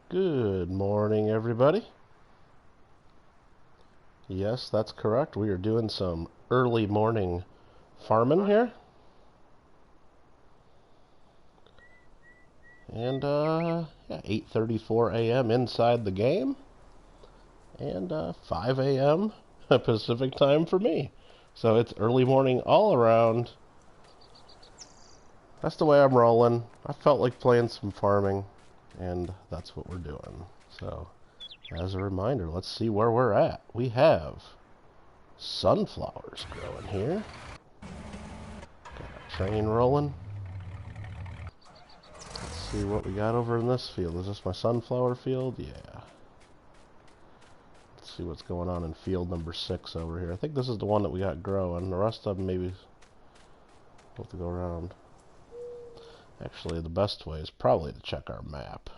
Good morning, everybody. Yes, that's correct. We are doing some early morning farming here. And, yeah, 8:34 a.m. inside the game. And, 5 a.m. Pacific time for me. So it's early morning all around. That's the way I'm rolling. I felt like playing some farming, and that's what we're doing. So, as a reminder, let's see where we're at. We have sunflowers growing here. Got a train rolling. Let's see what we got over in this field. Is this my sunflower field? Yeah. Let's see what's going on in field number 6 over here. I think this is the one that we got growing. The rest of them maybe we'll have to go around. Actually, the best way is probably to check our map.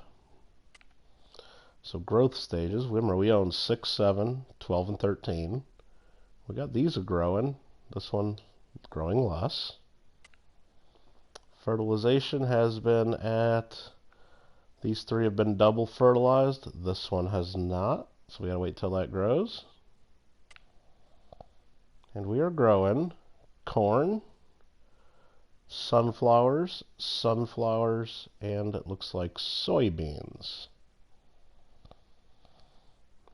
So growth stages, remember we own 6, 7, 12, and 13. We got these are growing. This one growing less. Fertilization has been at, these 3 have been double fertilized. This one has not, so we gotta wait till that grows. And we are growing corn, sunflowers, and it looks like soybeans.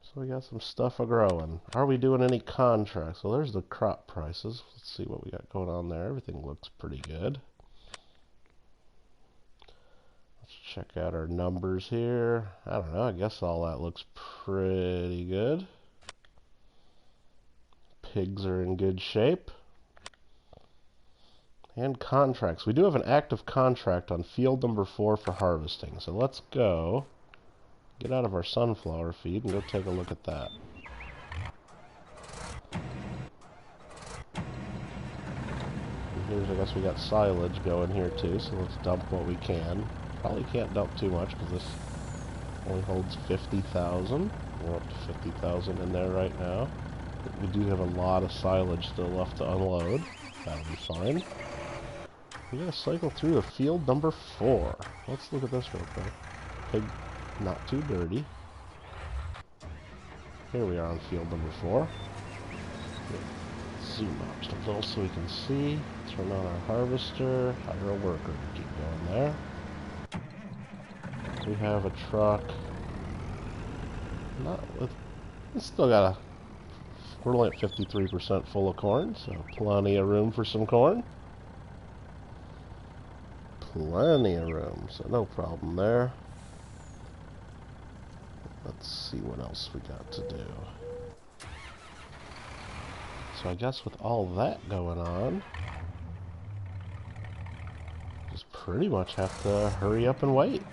So we got some stuff a-growing. Are we doing any contracts? Well, there's the crop prices. Let's see what we got going on there. Everything looks pretty good. Let's check out our numbers here. I don't know. I guess all that looks pretty good. Pigs are in good shape. And contracts. We do have an active contract on field number 4 for harvesting. So let's go get out of our sunflower feed and go take a look at that. And here's, I guess we got silage going here too, so let's dump what we can. Probably can't dump too much because this only holds 50,000. We're up to 50,000 in there right now. But we do have a lot of silage still left to unload. That'll be fine. We gotta cycle through to field number 4. Let's look at this real quick. Pig, not too dirty. Here we are on field number 4. Zoom out just a little so we can see. Turn on our harvester. Hire a worker to keep going there. We have a truck. Not with. It's still got a. We're only at 53% full of corn, so plenty of room for some corn. Plenty of room, so no problem there. Let's see what else we got to do. So I guess with all that going on, just pretty much have to hurry up and wait.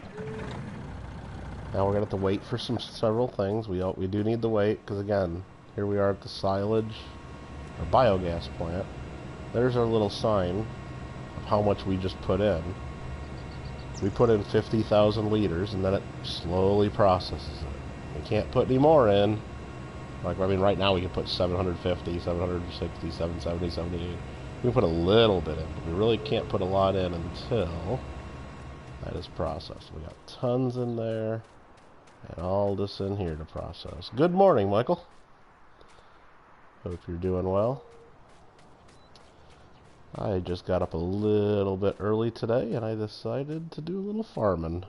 Now we're gonna have to wait for several things. We do need to wait because again, here we are at the silage or biogas plant. There's our little sign of how much we just put in. We put in 50,000 liters, and then it slowly processes it. We can't put any more in. Like, I mean, right now we can put 750, 760, 770, 78. We can put a little bit in, but we really can't put a lot in until that is processed. We got tons in there, and all this in here to process. Good morning, Michael. Hope you're doing well. I just got up a little bit early today, and I decided to do a little farming.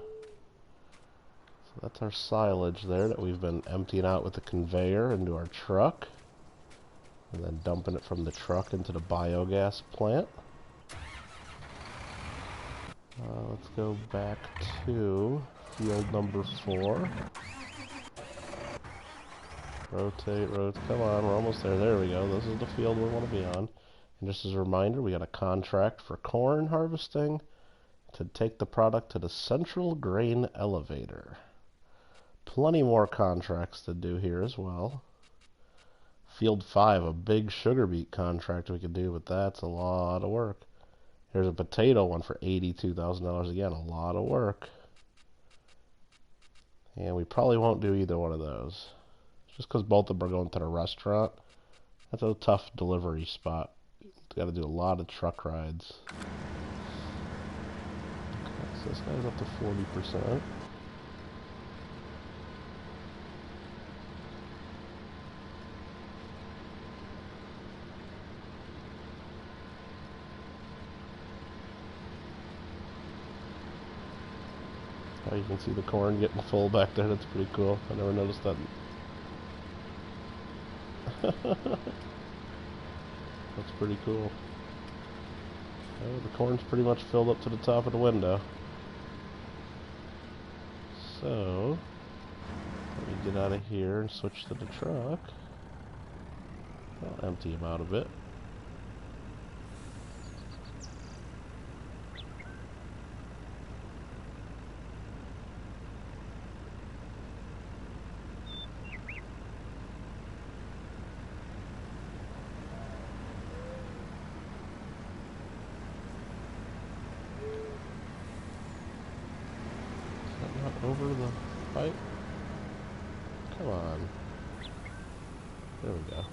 So that's our silage there that we've been emptying out with the conveyor into our truck, and then dumping it from the truck into the biogas plant. Let's go back to field number 4. Rotate, come on, we're almost there. There we go. This is the field we want to be on. And just as a reminder, we got a contract for corn harvesting to take the product to the central grain elevator. Plenty more contracts to do here as well. Field 5, a big sugar beet contract we could do, but that's a lot of work. Here's a potato one for $82,000 again, a lot of work. And we probably won't do either one of those. Just because both of them are going to the restaurant. That's a tough delivery spot. Got to do a lot of truck rides. Okay, so this guy's up to 40%. Oh, you can see the corn getting full back there. That's pretty cool. I never noticed that. That's pretty cool. Oh, the corn's pretty much filled up to the top of the window. So, let me get out of here and switch to the truck. I'll empty him out a bit. Over the pipe. Come on. There we go.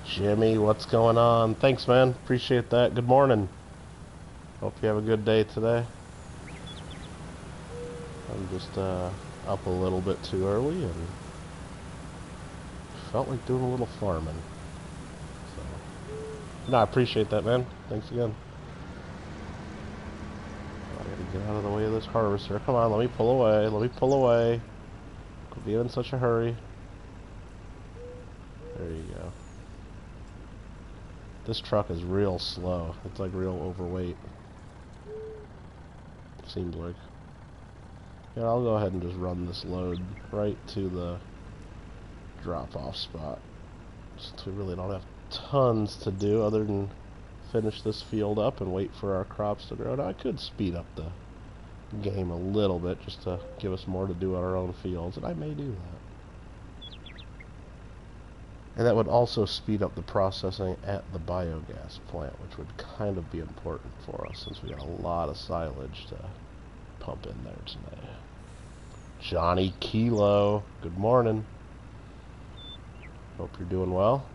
Jimmy, what's going on? Thanks, man. Appreciate that. Good morning. Hope you have a good day today. I'm just up a little bit too early and felt like doing a little farming. So, no, I appreciate that, man. Thanks again. Get out of the way of this harvester. Come on, let me pull away. Let me pull away. Quit being in such a hurry. There you go. This truck is real slow. It's like real overweight. Seems like. Yeah, I'll go ahead and just run this load right to the drop-off spot. Just we really don't have tons to do other than finish this field up and wait for our crops to grow. Now, I could speed up the game a little bit just to give us more to do on our own fields, and I may do that. And that would also speed up the processing at the biogas plant, which would kind of be important for us since we got a lot of silage to pump in there today. Johnny Kilo, good morning. Hope you're doing well.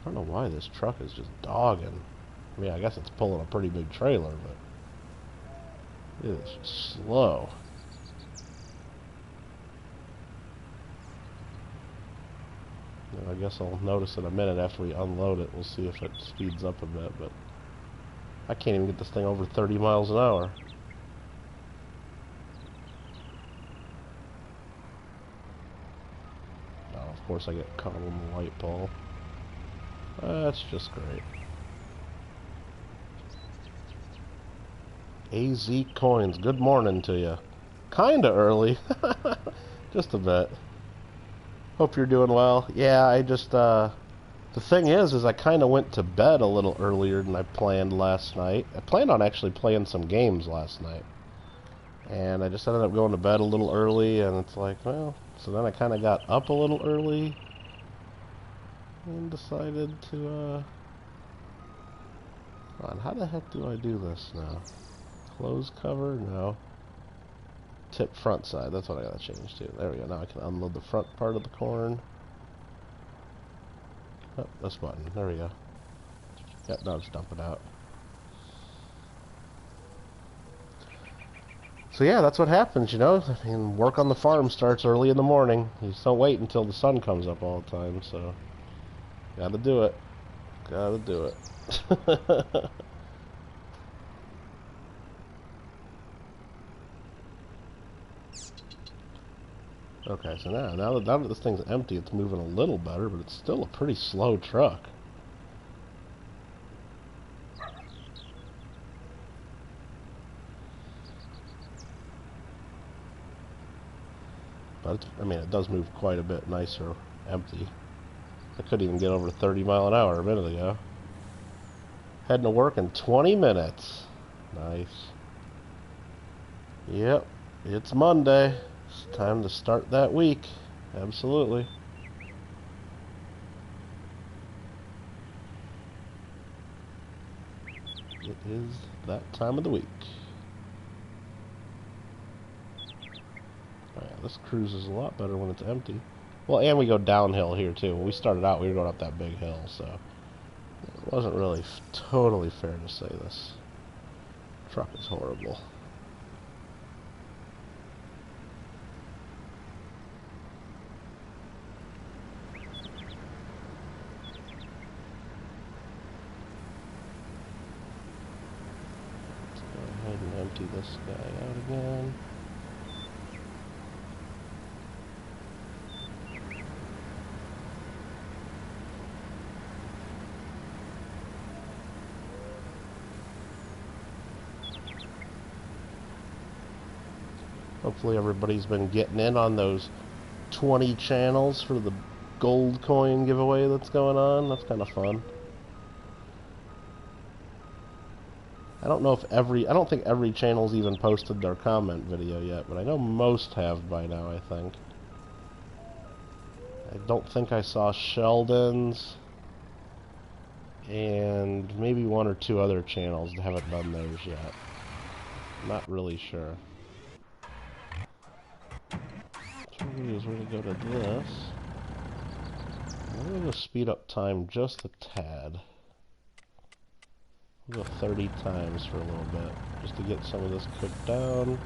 I don't know why this truck is just dogging. I mean, I guess it's pulling a pretty big trailer, but it is slow. I guess I'll notice in a minute after we unload it. We'll see if it speeds up a bit, but I can't even get this thing over 30 miles an hour. Oh, of course I get caught on the light pole. That's just great. AZ Coins, good morning to you. Kinda early. Just a bit. Hope you're doing well. Yeah, I just, the thing is I kinda went to bed a little earlier than I planned last night. I planned on actually playing some games last night. And I just ended up going to bed a little early, and it's like, well, so then I kinda got up a little early and decided to, hold on, how the heck do I do this now? Close cover? No. Tip front side, that's what I gotta change to. There we go, now I can unload the front part of the corn. Oh, this button, there we go. Yep, now just dump it out. So yeah, that's what happens, you know? I mean, work on the farm starts early in the morning. You just don't wait until the sun comes up all the time, so gotta do it. Gotta do it. Okay, so now that this thing's empty, it's moving a little better, but it's still a pretty slow truck. But it's, I mean, it does move quite a bit nicer empty. I couldn't even get over 30 mile an hour a minute ago. Heading to work in 20 minutes. Nice. Yep, it's Monday. It's time to start that week. Absolutely. It is that time of the week. Oh yeah, this cruises a lot better when it's empty. Well, and we go downhill here too. When we started out, we were going up that big hill, so it wasn't really totally fair to say this truck is horrible. empty this guy out again. Hopefully everybody's been getting in on those 20 channels for the gold coin giveaway that's going on. That's kind of fun. I don't know if I don't think every channel's even posted their comment video yet, but I know most have by now, I think. I don't think I saw Sheldon's, and maybe one or two other channels that haven't done theirs yet. Not really sure. So what we're going to do is we're going to go to this. I'm going to speed up time just a tad. We'll go 30 times for a little bit, just to get some of this cooked down.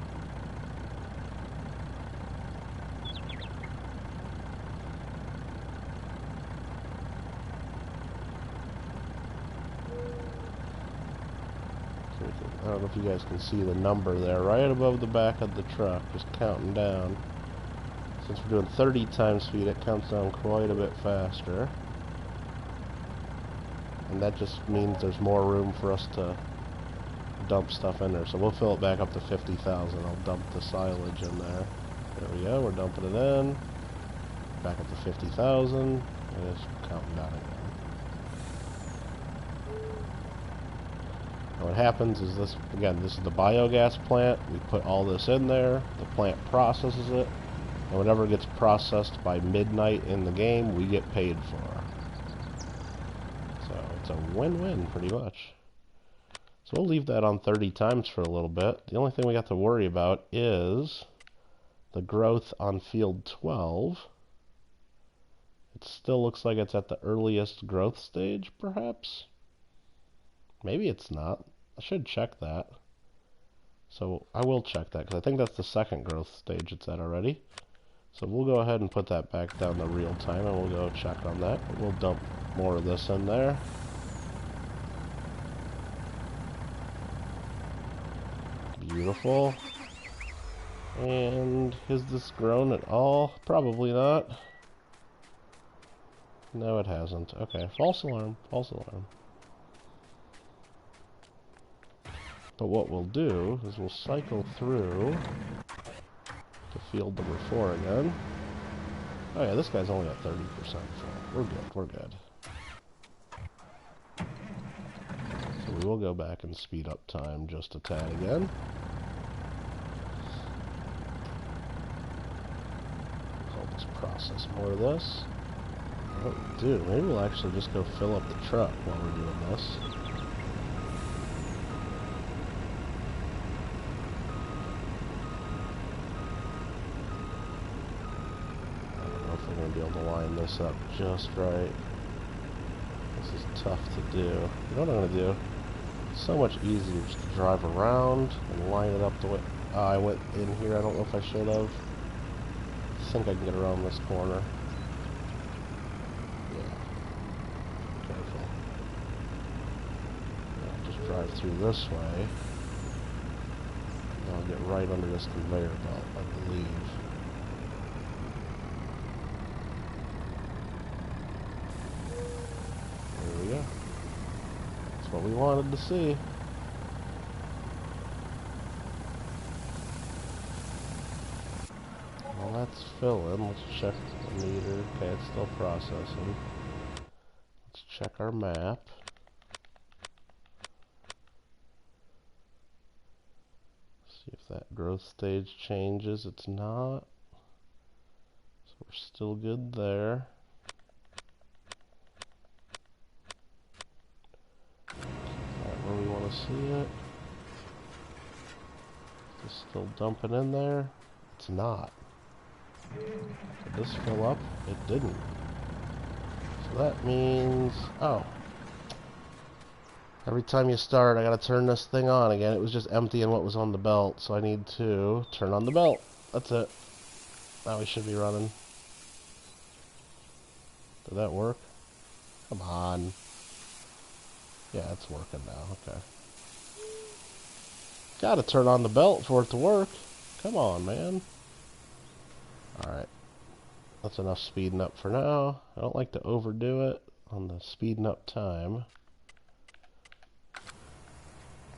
I don't know if you guys can see the number there, right above the back of the truck, just counting down. Since we're doing 30 times speed, it counts down quite a bit faster. And that just means there's more room for us to dump stuff in there. So we'll fill it back up to 50,000. I'll dump the silage in there. There we go, we're dumping it in. Back up to 50,000. And it's counting down again. Now what happens is this, again, this is the biogas plant. We put all this in there. The plant processes it. And whatever gets processed by midnight in the game, we get paid for. So it's a win-win, pretty much. So we'll leave that on 30 times for a little bit. The only thing we got to worry about is the growth on field 12. It still looks like it's at the earliest growth stage, perhaps? Maybe it's not. I should check that. So I will check that, because I think that's the second growth stage it's at already. So we'll go ahead and put that back down to real time, and we'll go check on that. But we'll dump more of this in there. Beautiful. And has this grown at all? Probably not. No, it hasn't. Okay, false alarm, false alarm. But what we'll do is we'll cycle through to field number 4 again. Oh yeah, this guy's only at 30% full. We're good, we're good. So we will go back and speed up time just a tad again. I'll just process more of this. What we'll do, maybe we'll actually just go fill up the truck while we're doing this. We're going to be able to line this up just right. This is tough to do. You know what I'm going to do? It's so much easier just to drive around and line it up the way... I went in here. I don't know if I should have. I think I can get around this corner. Yeah. Careful. Yeah, just drive through this way. And I'll get right under this conveyor belt, I believe. What we wanted to see. Well, that's filling. Let's check the meter. Okay, it's still processing. Let's check our map. See if that growth stage changes. It's not. So we're still good there. Where we want to see it. Is this still dumping in there? It's not. Did this fill up? It didn't. So that means... oh. Every time you start, I gotta turn this thing on again. It was just emptying what was on the belt, so I need to turn on the belt. That's it. Now we should be running. Did that work? Come on. Yeah, it's working now. Okay. Gotta turn on the belt for it to work. Come on, man. Alright. That's enough speeding up for now. I don't like to overdo it on the speeding up time.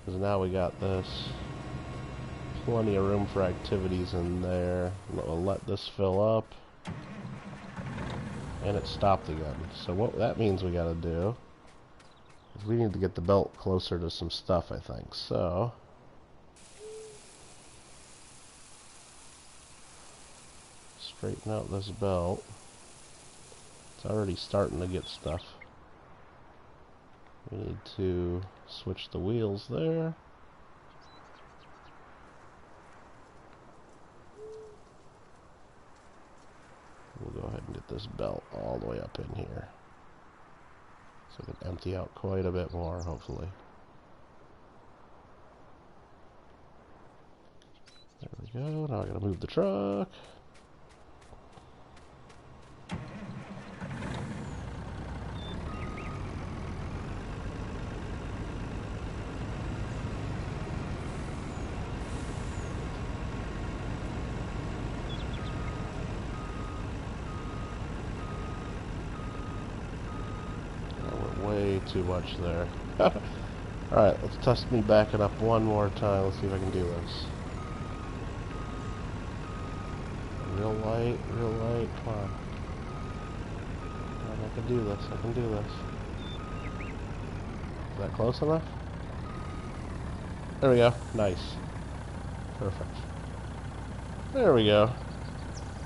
Because now we got this. Plenty of room for activities in there. We'll let this fill up. And it stopped again. So what that means we gotta do is we need to get the belt closer to some stuff, I think. So straighten out this belt. It's already starting to get stuff. We need to switch the wheels there. We'll go ahead and get this belt all the way up in here. So we can empty out quite a bit more, hopefully. There we go. Now I gotta move the truck. Way too much there. Alright, let's test me backing up one more time. Let's see if I can do this. Real light, come on. Alright, I can do this, I can do this. Is that close enough? There we go, nice. Perfect. There we go.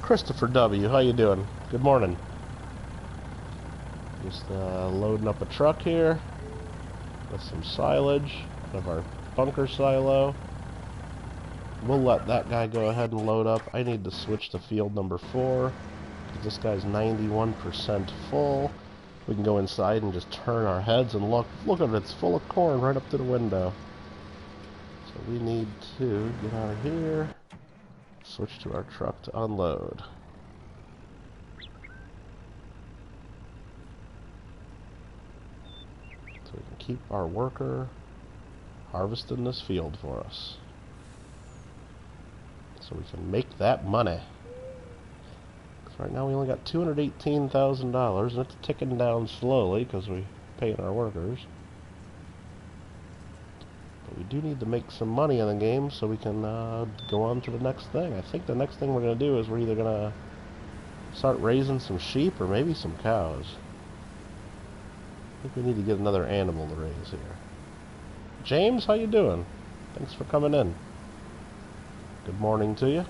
Christopher W., how you doing? Good morning. Just loading up a truck here with some silage of our bunker silo. We'll let that guy go ahead and load up. I need to switch to field number 4 because this guy's 91% full. We can go inside and just turn our heads and look at it, it's full of corn right up to the window. So we need to get out of here, switch to our truck to unload. So we can keep our worker harvesting this field for us. So we can make that money. Because right now we only got $218,000 and it's ticking down slowly because we're paying our workers. But we do need to make some money in the game so we can go on to the next thing. I think the next thing we're going to do is we're either going to start raising some sheep or maybe some cows. I think we need to get another animal to raise here. James, how you doing? Thanks for coming in. Good morning to you.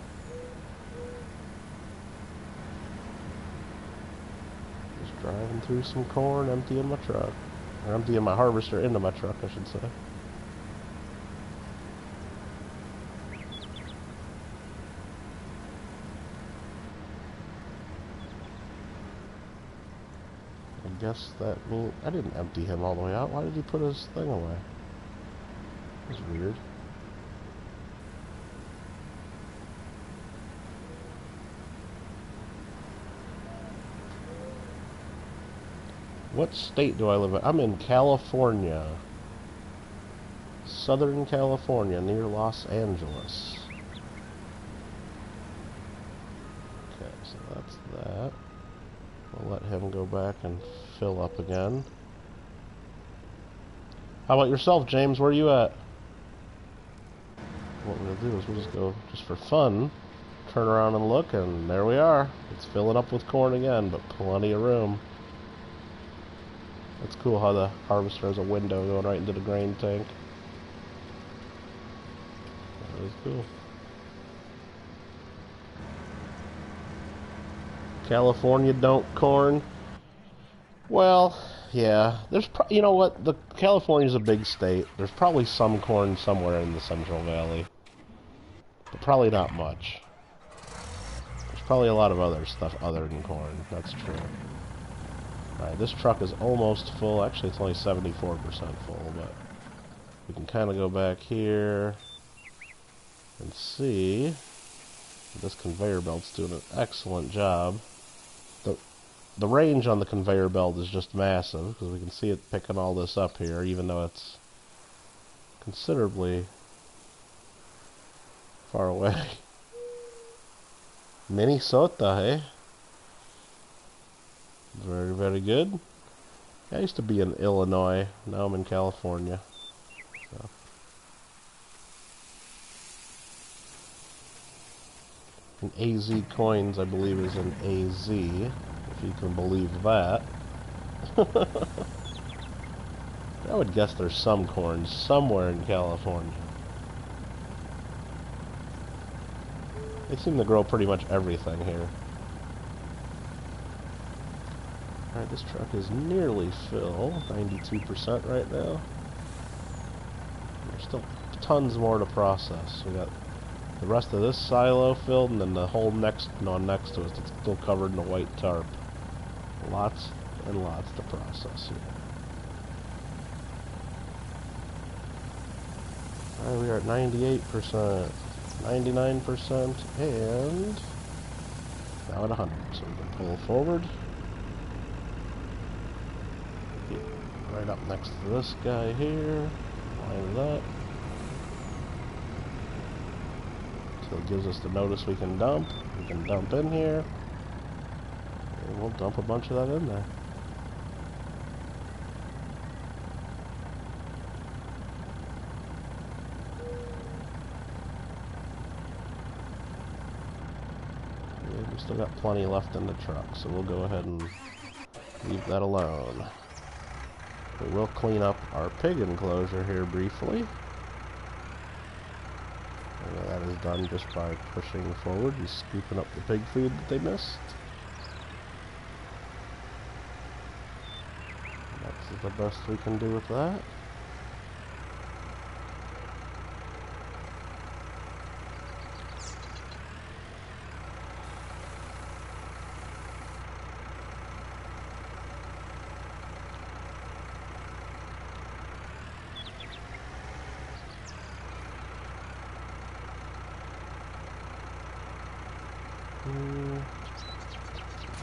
Just driving through some corn, emptying my truck. Or emptying my harvester into my truck, I should say. I guess that means I didn't empty him all the way out. Why did he put his thing away? That's weird. What state do I live in? I'm in California. Southern California, near Los Angeles. Okay, so that's that. We'll let him go back and fill up again. How about yourself, James? Where are you at? What we'll do is we'll just go, just for fun, turn around and look, and there we are. It's filling up with corn again, but plenty of room. It's cool how the harvester has a window going right into the grain tank. That is cool. California don't corn. Well, yeah. There's you know what? California's a big state. There's probably some corn somewhere in the Central Valley, but probably not much. There's probably a lot of other stuff other than corn. That's true. Alright, this truck is almost full. Actually, it's only 74% full, but we can kind of go back here and see. This conveyor belt's doing an excellent job. The range on the conveyor belt is just massive, because we can see it picking all this up here, even though it's considerably far away. Minnesota, hey? Very, very good. I used to be in Illinois. Now I'm in California. So. And AZ Coins, I believe, is in AZ, if you can believe that. I would guess there's some corns somewhere in California. They seem to grow pretty much everything here. Alright, this truck is nearly full. 92% right now. There's still tons more to process. We got the rest of this silo filled, and then the whole next to us, it's still covered in a white tarp. Lots and lots to process here. Alright, we are at 98%, 99%, and now at 100. So we can pull forward. Get right up next to this guy here. Line it up. So it gives us the notice we can dump. We can dump in here. And we'll dump a bunch of that in there. We still got plenty left in the truck, so we'll go ahead and leave that alone. We will clean up our pig enclosure here briefly. And that is done just by pushing forward and scooping up the pig food that they missed. That's the best we can do with that.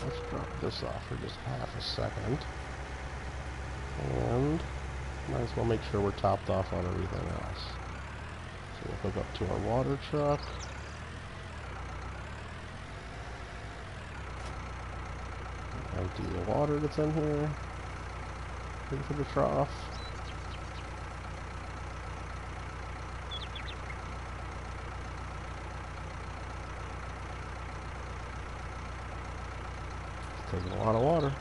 Let's drop this off for just half a second. And might as well make sure we're topped off on everything else. So we'll hook up to our water truck. Empty the water that's in here into the trough. Taking a lot of water.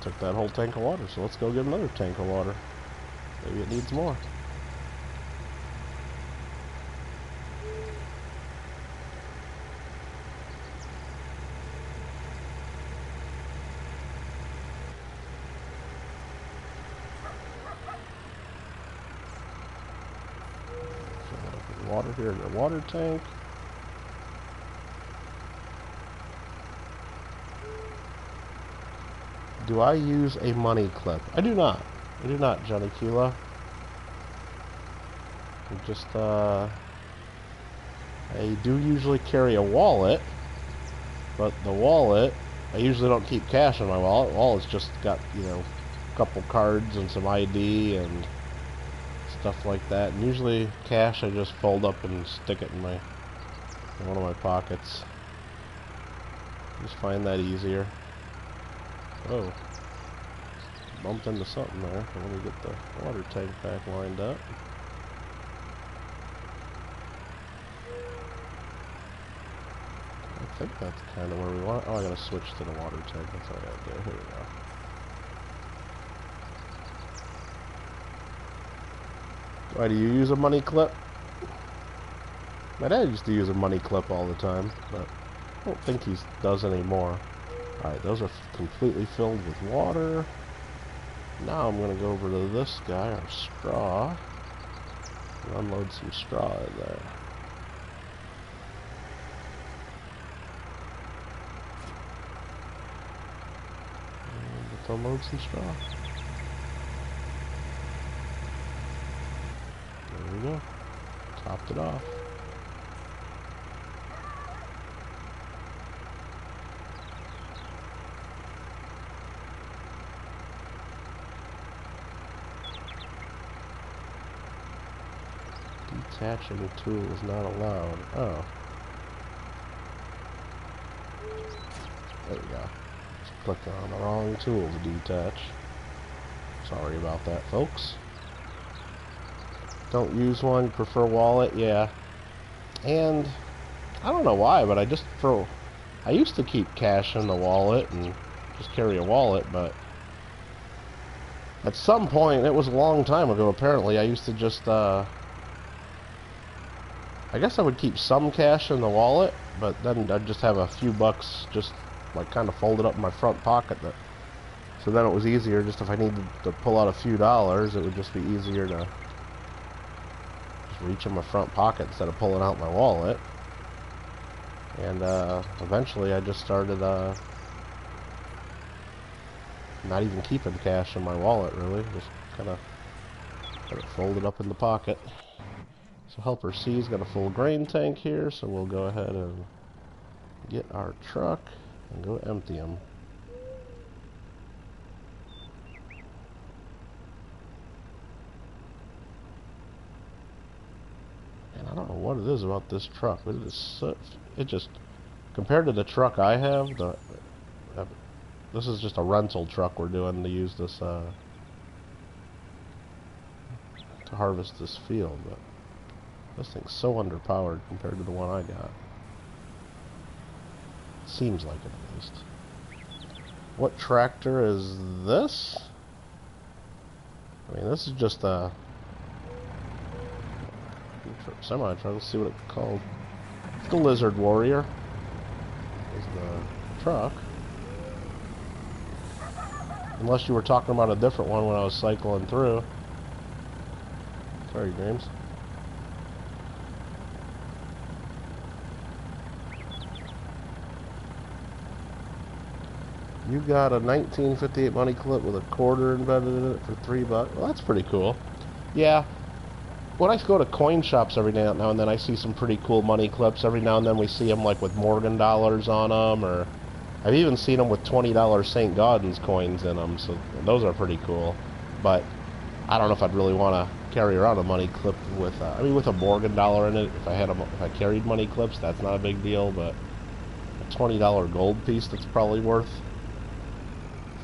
Took that whole tank of water, so let's go get another tank of water. Maybe it needs more. Fill up with water here in the water tank. Do I use a money clip? I do not. I do not, Johnny Kila. I do usually carry a wallet, but the wallet, I usually don't keep cash in my wallet. Wallet's just got, you know, a couple cards and some ID and stuff like that. And usually cash I just fold up and stick it in one of my pockets. Just find that easier. Oh, bumped into something there. Let me get the water tank back lined up. I think that's kind of where we want it. Oh, I gotta switch to the water tank. That's all I gotta do. Here we go. Why do you use a money clip? My dad used to use a money clip all the time, but I don't think he does anymore. Alright, those are completely filled with water. Now I'm going to go over to this guy, our straw, and unload some straw in there. And let's unload some straw. There we go. Topped it off. Detaching tool is not allowed. Oh. There we go. Just clicked on the wrong tool to detach. Sorry about that, folks. Don't use one, prefer wallet, yeah. And I don't know why, but I used to keep cash in the wallet and just carry a wallet, but at some point, it was a long time ago apparently, I used to just I guess I would keep some cash in the wallet, but then I'd just have a few bucks just like kind of folded up in my front pocket. So then it was easier, just if I needed to pull out a few dollars, it would just be easier to just reach in my front pocket instead of pulling out my wallet. And eventually I just started not even keeping cash in my wallet, really. Just kind of got it folded up in the pocket. So Helper C's got a full grain tank here, so we'll go ahead and get our truck and go empty them. And I don't know what it is about this truck, but it just, compared to the truck I have, this is just a rental truck we're doing to use this, to harvest this field, but this thing's so underpowered compared to the one I got. Seems like it, at least. What tractor is this? I mean, this is just a semi-truck. Let's see what it's called. It's the Lizard Warrior. Is the truck. Unless you were talking about a different one when I was cycling through. Sorry, James. You got a 1958 money clip with a quarter embedded in it for $3. Well, that's pretty cool. Yeah. When I go to coin shops every now and then, I see some pretty cool money clips. Every now and then we see them like with Morgan dollars on them, or I've even seen them with $20 St. Gaudens coins in them, so those are pretty cool. But I don't know if I'd really want to carry around a money clip with, I mean, with a Morgan dollar in it. If I carried money clips, that's not a big deal. But a $20 gold piece, that's probably worth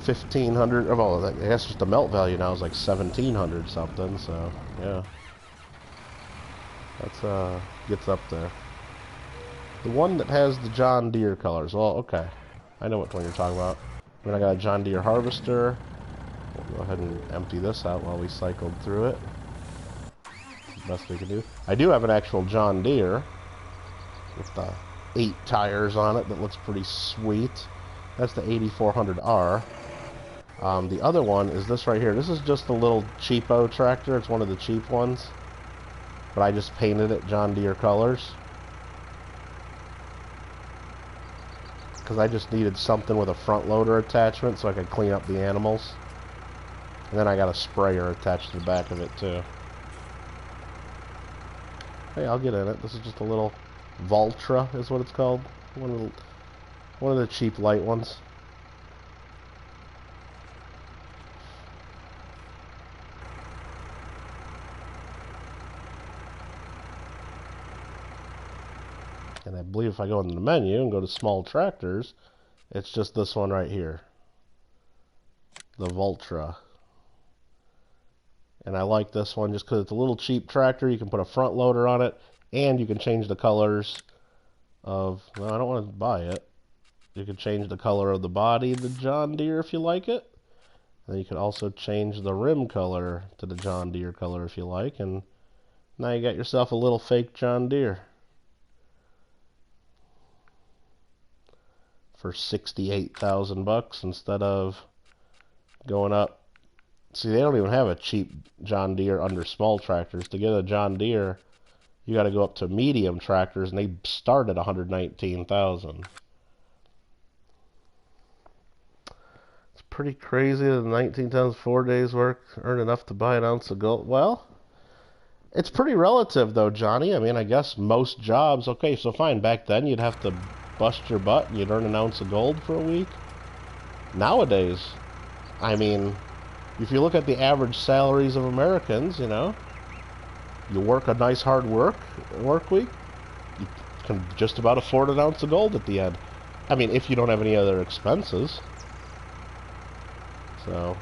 $1,500. Well, I guess just the melt value now is like $1,700 something. So yeah, that's gets up there. The one that has the John Deere colors. Well, okay, I know what one you're talking about. Then I got a John Deere harvester. We'll go ahead and empty this out while we cycled through it. Best we can do. I do have an actual John Deere with the 8 tires on it that looks pretty sweet. That's the 8400R. The other one is this right here. This is just a little cheapo tractor. It's one of the cheap ones. But I just painted it John Deere colors. Because I just needed something with a front loader attachment so I could clean up the animals. And then I got a sprayer attached to the back of it too. Hey, I'll get in it. This is just a little Valtra is what it's called. One of the cheap light ones. And I believe if I go into the menu and go to small tractors, it's just this one right here. The Valtra. And I like this one just because it's a little cheap tractor. You can put a front loader on it, and you can change the colors of... Well, I don't want to buy it. You can change the color of the body of the John Deere if you like it. And you can also change the rim color to the John Deere color if you like. And now you got yourself a little fake John Deere. For $68,000 instead of going up. See, they don't even have a cheap John Deere under small tractors. To get a John Deere, you got to go up to medium tractors, and they start at $119,000. It's pretty crazy that 19 times 4 days work earn enough to buy an ounce of gold. Well, it's pretty relative though, Johnny. I mean, I guess most jobs, okay, so fine, back then you'd have to bust your butt and you'd earn an ounce of gold for a week. Nowadays, I mean, if you look at the average salaries of Americans, you know, You work a nice hard work week, you can just about afford an ounce of gold at the end. I mean, if you don't have any other expenses. So,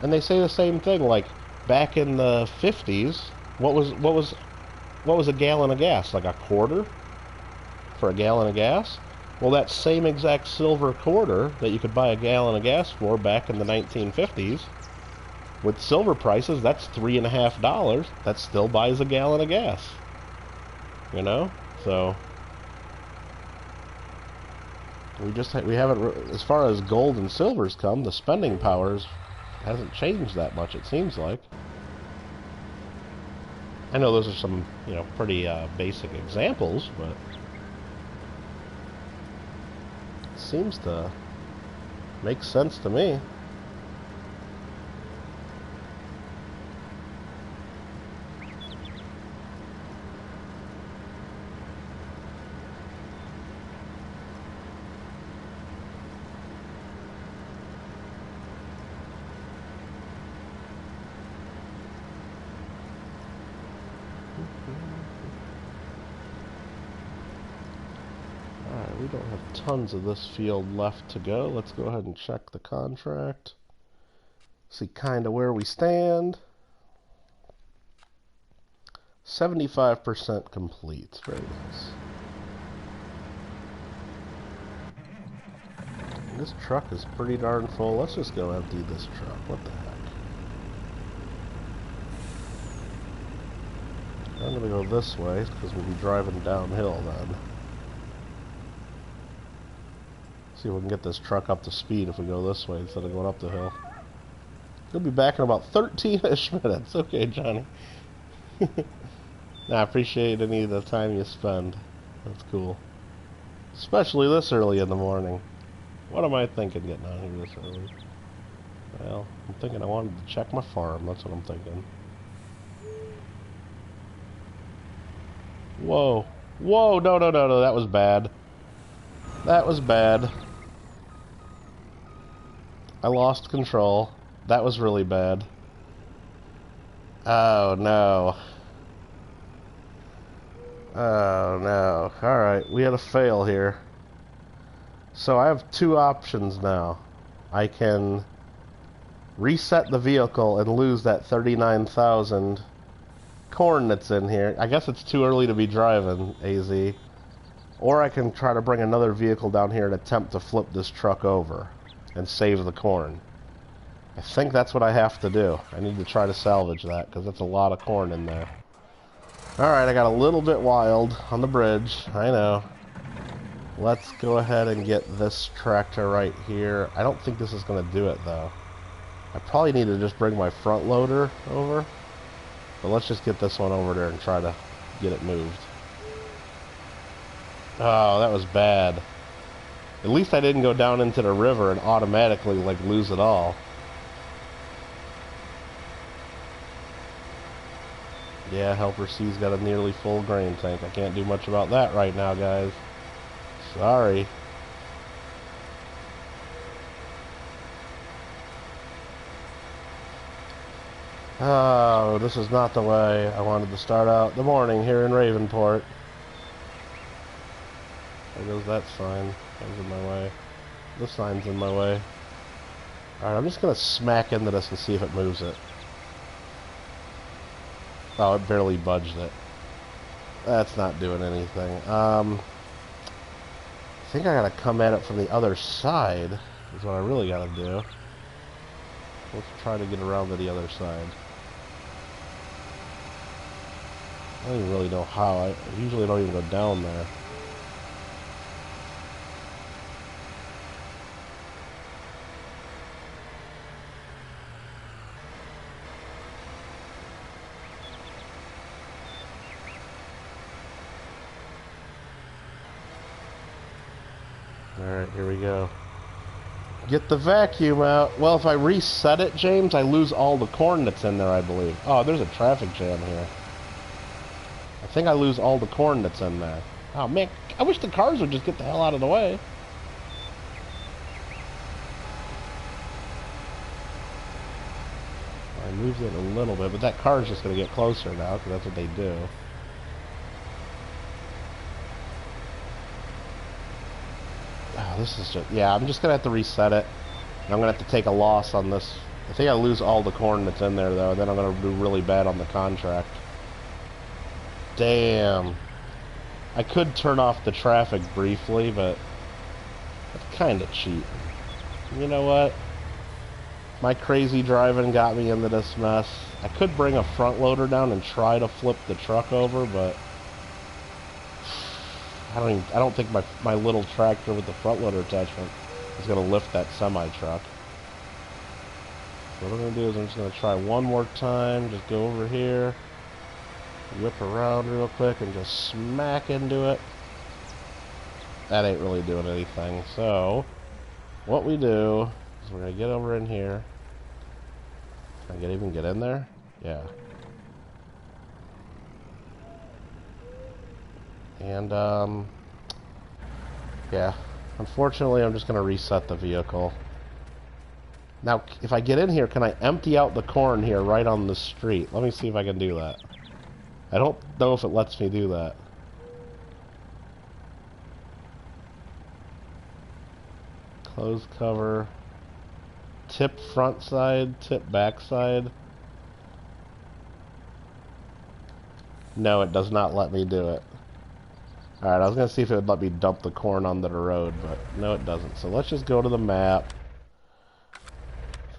and they say the same thing. Like back in the 50s, what was a gallon of gas? Like a quarter for a gallon of gas? Well, that same exact silver quarter that you could buy a gallon of gas for back in the 1950s, with silver prices, that's $3.50. That still buys a gallon of gas. You know? So we haven't, as far as gold and silver's come, the spending powers hasn't changed that much, it seems like. I know those are some, you know, pretty basic examples, but it seems to make sense to me. Alright, we don't have tons of this field left to go. Let's go ahead and check the contract. See kind of where we stand. 75% complete. Very nice. This truck is pretty darn full. Let's just go empty this truck. What the heck? I'm going to go this way because we'll be driving downhill then. See if we can get this truck up to speed if we go this way instead of going up the hill. We'll be back in about 13-ish minutes. Okay, Johnny. I appreciate any of the time you spend. That's cool. Especially this early in the morning. What am I thinking getting out here this early? Well, I'm thinking I wanted to check my farm. That's what I'm thinking. Whoa. Whoa, no, no, no, no. That was bad. That was bad. I lost control. That was really bad. Oh, no. Oh, no. Alright, we had a fail here. So I have two options now. I can reset the vehicle and lose that 39,000 corn that's in here. I guess it's too early to be driving, AZ. Or I can try to bring another vehicle down here and attempt to flip this truck over and save the corn. I think that's what I have to do. I need to try to salvage that because that's a lot of corn in there. Alright, I got a little bit wild on the bridge. I know. Let's go ahead and get this tractor right here. I don't think this is going to do it though. I probably need to just bring my front loader over. But let's just get this one over there and try to get it moved. Oh, that was bad. At least I didn't go down into the river and automatically, like, lose it all. Yeah, Helper C's got a nearly full grain tank. I can't do much about that right now, guys. Sorry. Oh, this is not the way I wanted to start out the morning here in Ravenport. There goes that sign. That was in my way. This sign's in my way. Alright, I'm just going to smack into this and see if it moves it. Oh, it barely budged it. That's not doing anything. I think I gotta come at it from the other side, is what I really gotta do. Let's try to get around to the other side. I don't even really know how. I usually don't even go down there. Alright, here we go. Get the vacuum out. Well, if I reset it, James, I lose all the corn that's in there, I believe. Oh, there's a traffic jam here. I think I lose all the corn that's in there. Oh, man, I wish the cars would just get the hell out of the way. I I moved it a little bit, but that car is just going to get closer now, because that's what they do. Oh, this is just... Yeah, I'm just going to have to reset it. And I'm going to have to take a loss on this. I think I lose all the corn that's in there, though, and then I'm going to do really bad on the contract. Damn. I could turn off the traffic briefly, but that's kind of cheap. You know what? My crazy driving got me into this mess. I could bring a front loader down and try to flip the truck over, but I don't think my little tractor with the front loader attachment is going to lift that semi truck. So what I'm going to do is I'm just going to try one more time. Just go over here, whip around real quick, and just smack into it. That ain't really doing anything. So what we do is we're going to get over in here. Can I even get in there? Yeah. And, yeah. Unfortunately, I'm just going to reset the vehicle. Now, if I get in here, can I empty out the corn here right on the street? Let me see if I can do that. I don't know if it lets me do that. Close cover. Tip front side, tip back side. No, it does not let me do it. Alright, I was going to see if it would let me dump the corn onto the road, but no, it doesn't. So let's just go to the map.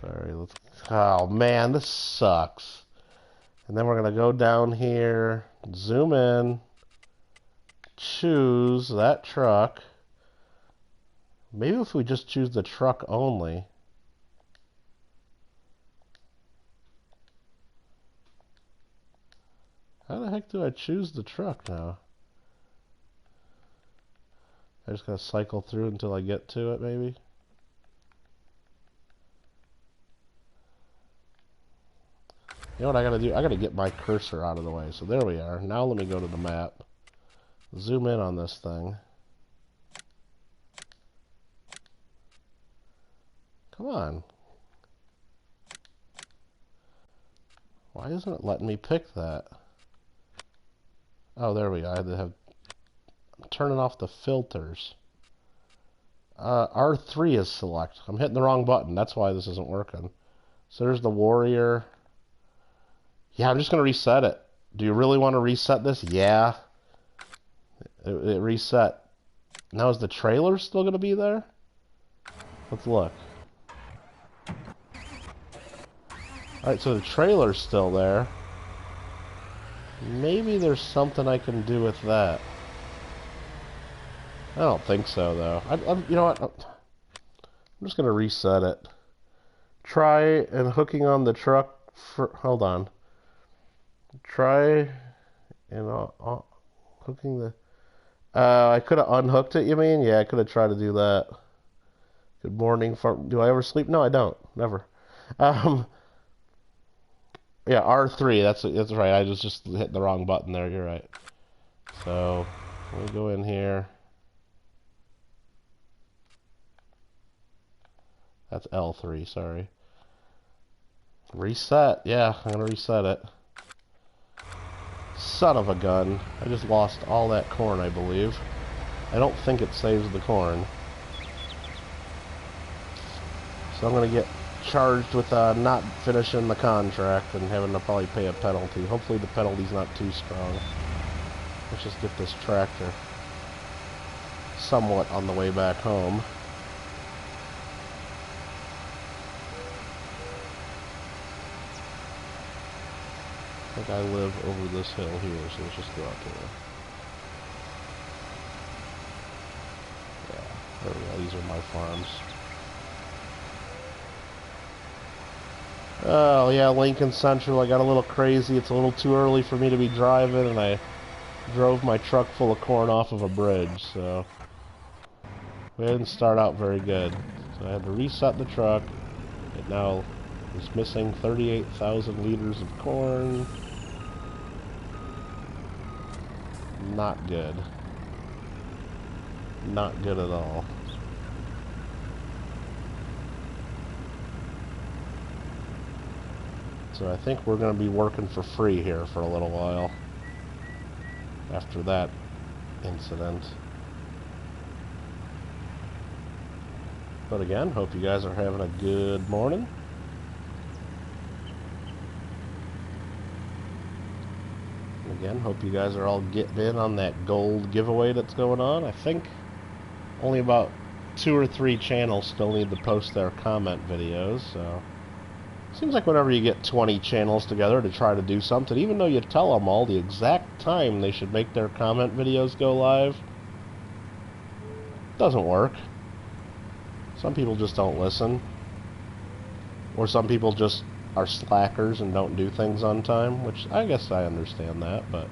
Sorry, let's... Oh, man, this sucks. And then we're going to go down here, zoom in, choose that truck. Maybe if we just choose the truck only. How the heck do I choose the truck now? I just gotta cycle through until I get to it, maybe? You know what I gotta do? I gotta get my cursor out of the way. So there we are. Now let me go to the map. Zoom in on this thing. Come on. Why isn't it letting me pick that? Oh, there we go. I had to have... I'm turning off the filters. R3 is select. I'm hitting the wrong button. That's why this isn't working. So there's the Warrior. Yeah, I'm just going to reset it. Do you really want to reset this? Yeah. It reset. Now is the trailer still going to be there? Let's look. Alright, so the trailer's still there. Maybe there's something I can do with that. I don't think so, though. You know what? I'm just going to reset it. Try and hooking on the truck for... Hold on. Try and hooking the... I could have unhooked it, you mean? Yeah, I could have tried to do that. Good morning. Do I ever sleep? No, I don't. Never. Yeah, R3. That's right. I just hit the wrong button there. You're right. So, let me go in here. That's L3, sorry. Reset. Yeah, I'm going to reset it. Son of a gun. I just lost all that corn, I believe. I don't think it saves the corn. So I'm going to get charged with not finishing the contract and having to probably pay a penalty. Hopefully the penalty's not too strong. Let's just get this tractor somewhat on the way back home. I think I live over this hill here, so let's just go out there. Yeah, there we go. These are my farms. Oh, yeah, Lincoln Central. I got a little crazy. It's a little too early for me to be driving, and I drove my truck full of corn off of a bridge, so we didn't start out very good. So I had to reset the truck. It now is missing 38,000 liters of corn. Not good. Not good at all. So I think we're going to be working for free here for a little while after that incident. But again, hope you guys are having a good morning. Again, hope you guys are all getting in on that gold giveaway that's going on. I think only about 2 or 3 channels still need to post their comment videos, so seems like whenever you get 20 channels together to try to do something, even though you tell them all the exact time they should make their comment videos go live, doesn't work. Some people just don't listen, or some people just are slackers and don't do things on time, which I guess I understand that, but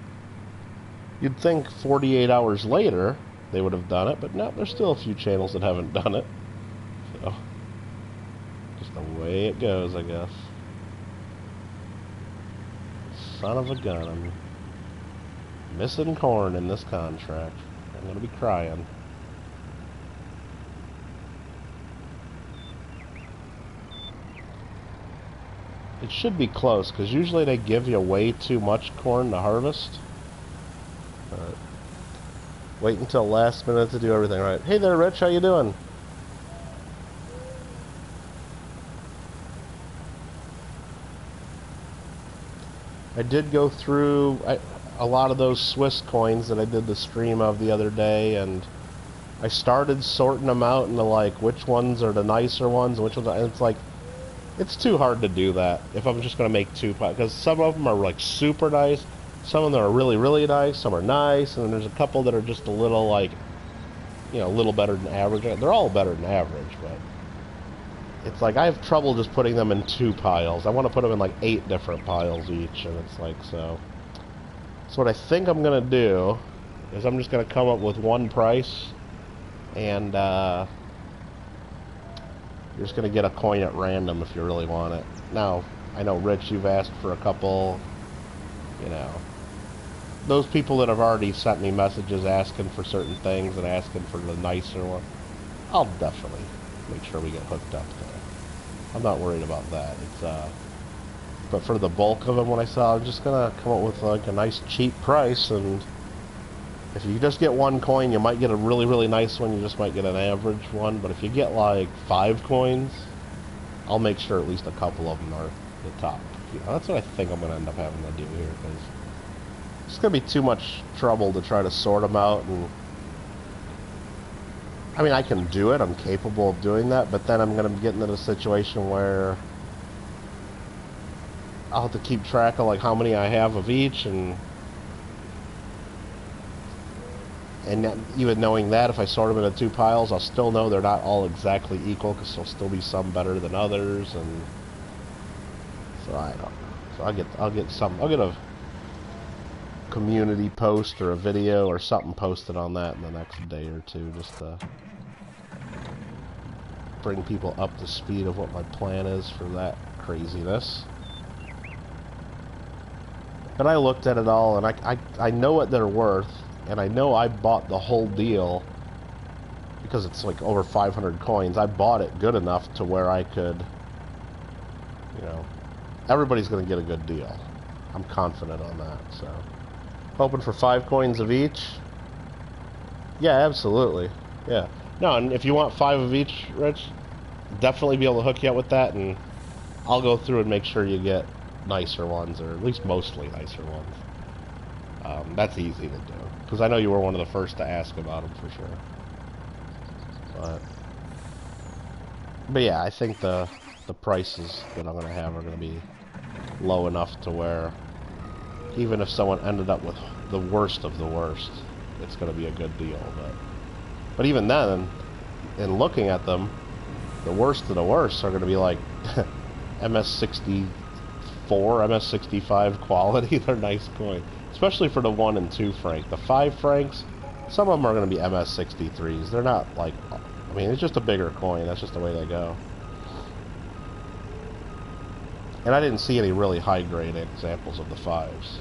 you'd think 48 hours later they would have done it, but no, there's still a few channels that haven't done it. So, just the way it goes, I guess. Son of a gun, I'm missing corn in this contract. I'm gonna be crying. It should be close, because usually they give you way too much corn to harvest. But wait until last minute to do everything right. Hey there, Rich, how you doing? I did go through a lot of those Swiss coins that I did the stream of the other day, and I started sorting them out into like which ones are the nicer ones and which ones are, and it's like, it's too hard to do that if I'm just going to make 2 piles, because some of them are like super nice, some of them are really, really nice, some are nice, and then there's a couple that are just a little like, you know, a little better than average. They're all better than average, but it's like I have trouble just putting them in 2 piles. I want to put them in like 8 different piles each, and it's like, so what I think I'm going to do is I'm just going to come up with one price, and you're just going to get a coin at random if you really want it. Now, I know, Rich, you've asked for a couple, you know, those people that have already sent me messages asking for certain things and asking for the nicer one, I'll definitely make sure we get hooked up there. I'm not worried about that. It's, but for the bulk of them, when I saw, I'm just going to come up with like a nice cheap price, and if you just get 1 coin, you might get a really, really nice one, you just might get an average one, but if you get like 5 coins, I'll make sure at least a couple of them are the top. You know, that's what I think I'm going to end up having to do here, because it's going to be too much trouble to try to sort them out, and I mean, I can do it, I'm capable of doing that, but then I'm going to get into a situation where I'll have to keep track of like how many I have of each, and even knowing that, if I sort them into 2 piles, I'll still know they're not all exactly equal, because there'll still be some better than others, and so I don't know. So I'll get a community post or a video or something posted on that in the next day or 2, just to bring people up to speed of what my plan is for that craziness. But I looked at it all, and I know what they're worth. And I know I bought the whole deal because it's like over 500 coins. I bought it good enough to where I could, you know, everybody's going to get a good deal. I'm confident on that, so. Hoping for 5 coins of each? Yeah, absolutely. Yeah. No, and if you want 5 of each, Rich, definitely be able to hook you up with that, and I'll go through and make sure you get nicer ones, or at least mostly nicer ones. That's easy to do, because I know you were one of the first to ask about them for sure. But yeah, I think the prices that I'm going to have are going to be low enough to where even if someone ended up with the worst of the worst, it's going to be a good deal. But even then, in looking at them, the worst of the worst are going to be like MS64, MS65 quality. They're nice coins. Especially for the 1 and 2 franc. The 5 francs, some of them are going to be MS63s. They're not like, I mean, it's just a bigger coin. That's just the way they go. And I didn't see any really high-grade examples of the 5s.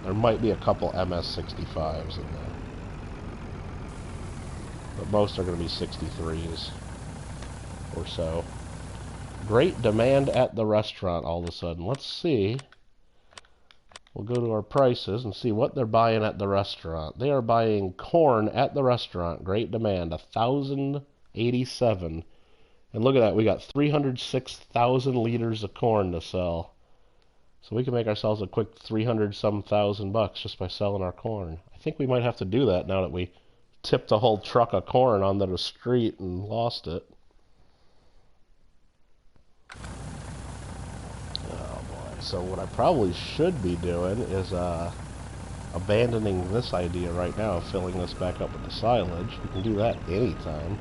There might be a couple MS65s in there. But most are going to be 63s or so. Great demand at the restaurant all of a sudden. Let's see. We'll go to our prices and see what they're buying at the restaurant. They are buying corn at the restaurant. Great demand. 1,087. And look at that. We got 306,000 liters of corn to sell. So we can make ourselves a quick 300-some thousand bucks just by selling our corn. I think we might have to do that now that we tipped a whole truck of corn onto the street and lost it. Oh boy. So what I probably should be doing is abandoning this idea right now of filling this back up with the silage. We can do that anytime.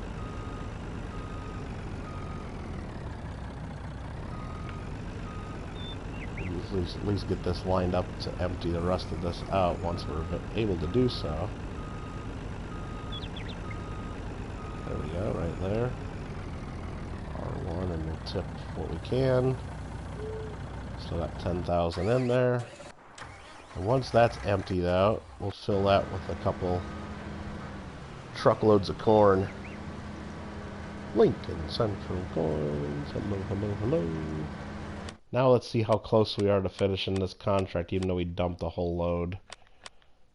At least get this lined up to empty the rest of this out once we're able to do so. There we go, right there. R1, and we'll tip what we can. Still got 10,000 in there. And once that's emptied out, we'll fill that with a couple truckloads of corn. Lincoln Central Corn. Hello, hello, hello. Now let's see how close we are to finishing this contract, even though we dumped a whole load.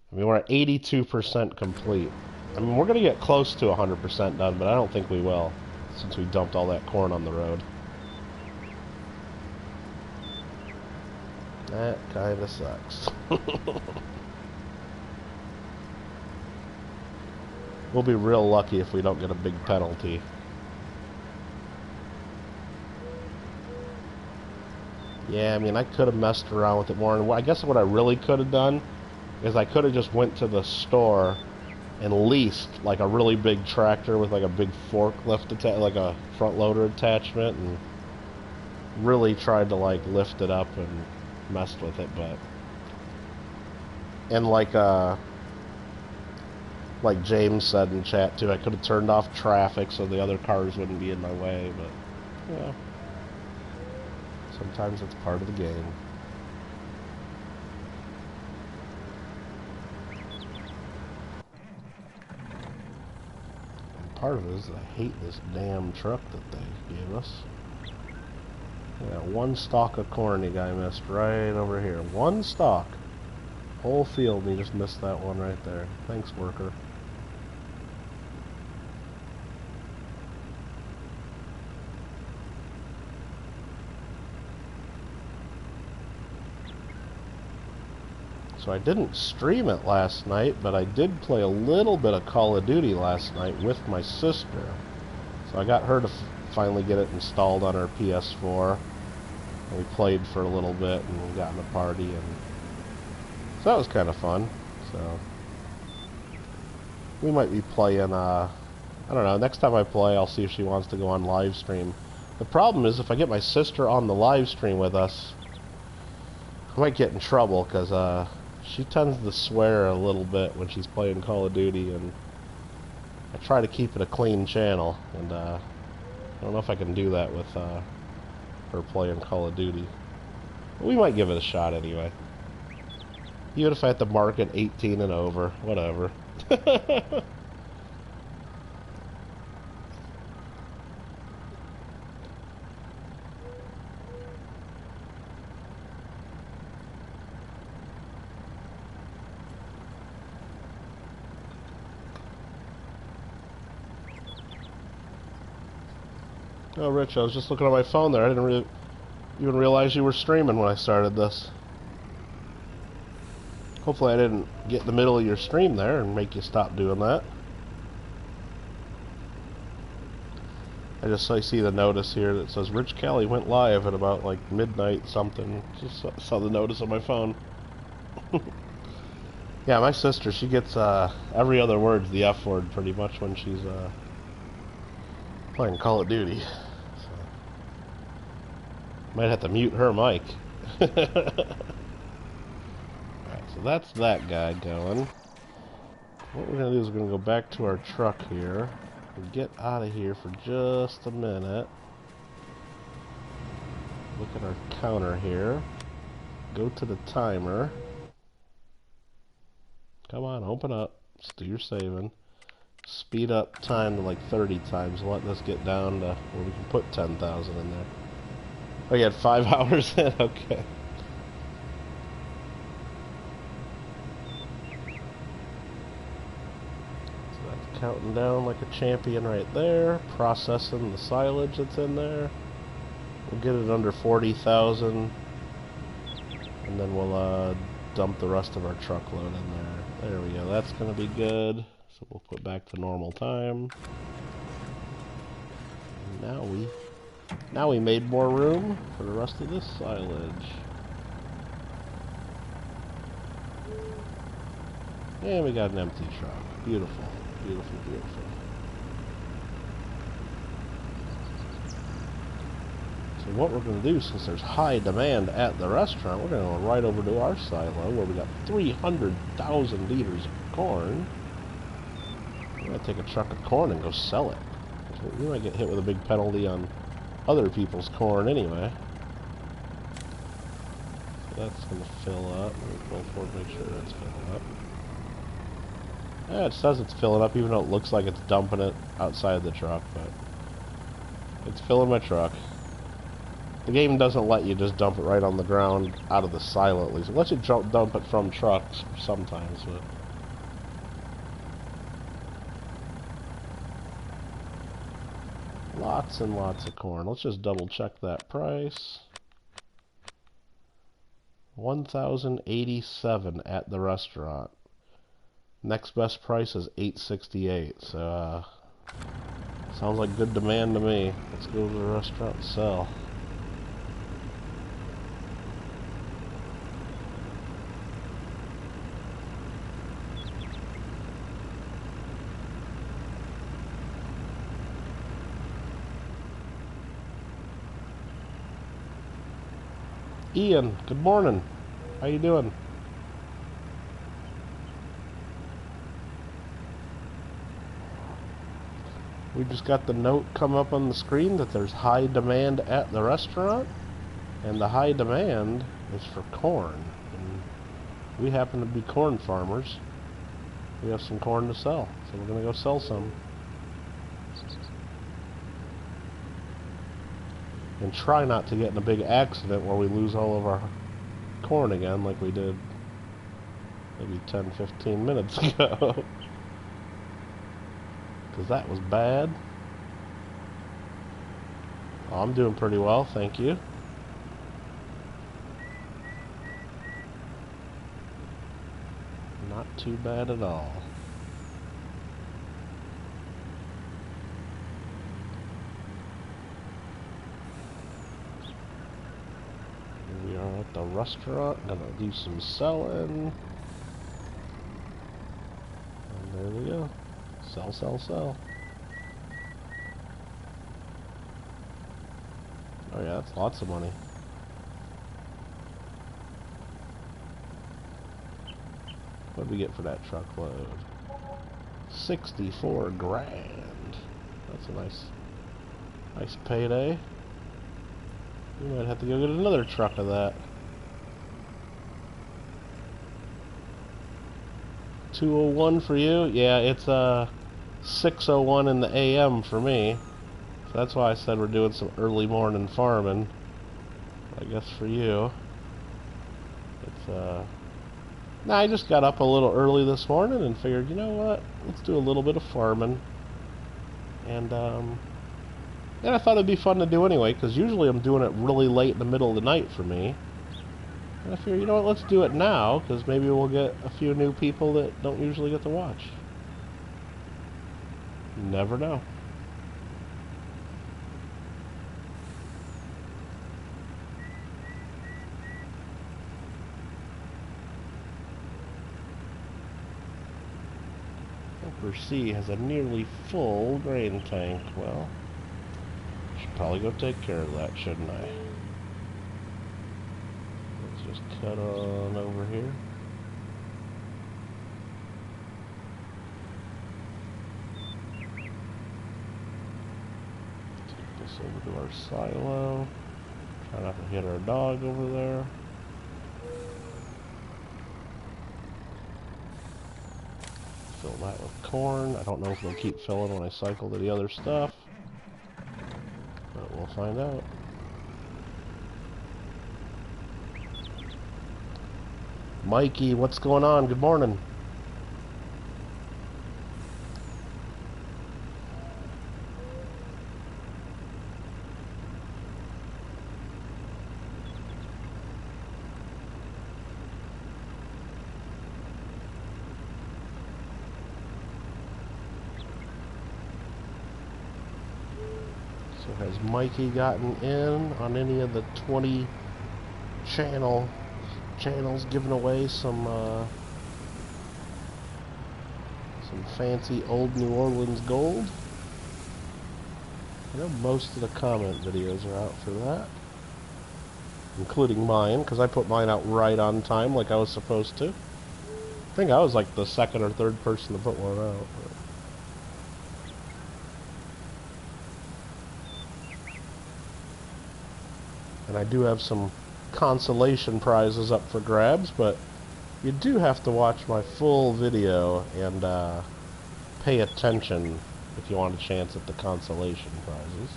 I mean, we're at 82% complete. I mean, we're going to get close to 100% done, but I don't think we will, since we dumped all that corn on the road. That kind of sucks. We'll be real lucky if we don't get a big penalty. Yeah, I mean, I could have messed around with it more. And I guess what I really could have done is I could have just went to the store and leased like a really big tractor with like a big forklift like a front loader attachment, and really tried to like lift it up and messed with it. But and like James said in chat too, I could have turned off traffic so the other cars wouldn't be in my way. But yeah. Sometimes it's part of the game. And part of it is I hate this damn truck that they gave us. Yeah, one stalk of corn the guy missed right over here. One stalk. Whole field, and he just missed that one right there. Thanks, worker. So I didn't stream it last night, but I did play a little bit of Call of Duty last night with my sister. So I got her to finally get it installed on her PS4. And we played for a little bit and we got in a party, and so that was kind of fun. So we might be playing, I don't know, next time I play I'll see if she wants to go on live stream. The problem is if I get my sister on the live stream with us, I might get in trouble because she tends to swear a little bit when she's playing Call of Duty, and I try to keep it a clean channel, and I don't know if I can do that with her playing Call of Duty. But we might give it a shot anyway. Even if I have to mark it 18 and over, whatever. Oh, Rich, I was just looking at my phone there. I didn't even realize you were streaming when I started this. Hopefully I didn't get in the middle of your stream there and make you stop doing that. I see the notice here that says Rich Kelly went live at about like midnight something. Just saw the notice on my phone. Yeah, my sister, she gets every other word's the F word pretty much when she's playing Call of Duty. So, might have to mute her mic. Alright, so that's that guy going. What we're going to do is we're going to go back to our truck here and get out of here for just a minute. Look at our counter here. Go to the timer. Come on, open up. Let's do your saving. Speed up time to like 30 times. Let this get down to where we can put 10,000 in there. Oh, you had 5 hours in? Okay. So that's counting down like a champion right there. Processing the silage that's in there. We'll get it under 40,000. And then we'll dump the rest of our truckload in there. There we go. That's going to be good. So we'll put back to normal time. And now we made more room for the rest of this silage. And we got an empty truck. Beautiful. Beautiful, beautiful. So what we're going to do, since there's high demand at the restaurant, we're going to go right over to our silo where we got 300,000 liters of corn. We're going to take a truck of corn and go sell it. We might get hit with a big penalty on other people's corn anyway. So that's going to fill up. Let me pull forward, make sure that's filling up. Yeah, it says it's filling up, even though it looks like it's dumping it outside the truck, but it's filling my truck. The game doesn't let you just dump it right on the ground out of the silo, at least. It lets you dump it from trucks sometimes, but... Lots and lots of corn. Let's just double check that price. 1,087 at the restaurant. Next best price is 868. So sounds like good demand to me. Let's go to the restaurant and sell. Ian, good morning. How you doing? We just got the note come up on the screen that there's high demand at the restaurant, and the high demand is for corn. And we happen to be corn farmers. We have some corn to sell, so we're going to go sell some. And try not to get in a big accident where we lose all of our corn again like we did maybe 10-15 minutes ago. Because that was bad. Oh, I'm doing pretty well, thank you. Not too bad at all. Here we are at the restaurant, gonna do some selling. And there we go. Sell, sell, sell. Oh yeah, that's lots of money. What did we get for that truckload? 64 grand. That's a nice payday. We might have to go get another truck of that. 201 for you? Yeah, it's 6:01 in the AM for me. So that's why I said we're doing some early morning farming. I guess for you. It's nah, I just got up a little early this morning and figured, you know what? Let's do a little bit of farming. And I thought it'd be fun to do anyway, because usually I'm doing it really late in the middle of the night for me. And I figured, you know what, let's do it now, because maybe we'll get a few new people that don't usually get to watch. Never know. Upper C has a nearly full grain tank. Well, should probably go take care of that, shouldn't I? Let's just cut on over here. Take this over to our silo. Try not to hit our dog over there. Fill that with corn. I don't know if it'll keep filling when I cycle to the other stuff, but we'll find out. Mikey, what's going on? Good morning. So has Mikey gotten in on any of the 20 channels giving away some fancy old New Orleans gold? I know most of the comment videos are out for that, including mine, because I put mine out right on time like I was supposed to. I think I was like the second or third person to put one out. And I do have some consolation prizes up for grabs, but you do have to watch my full video and pay attention if you want a chance at the consolation prizes.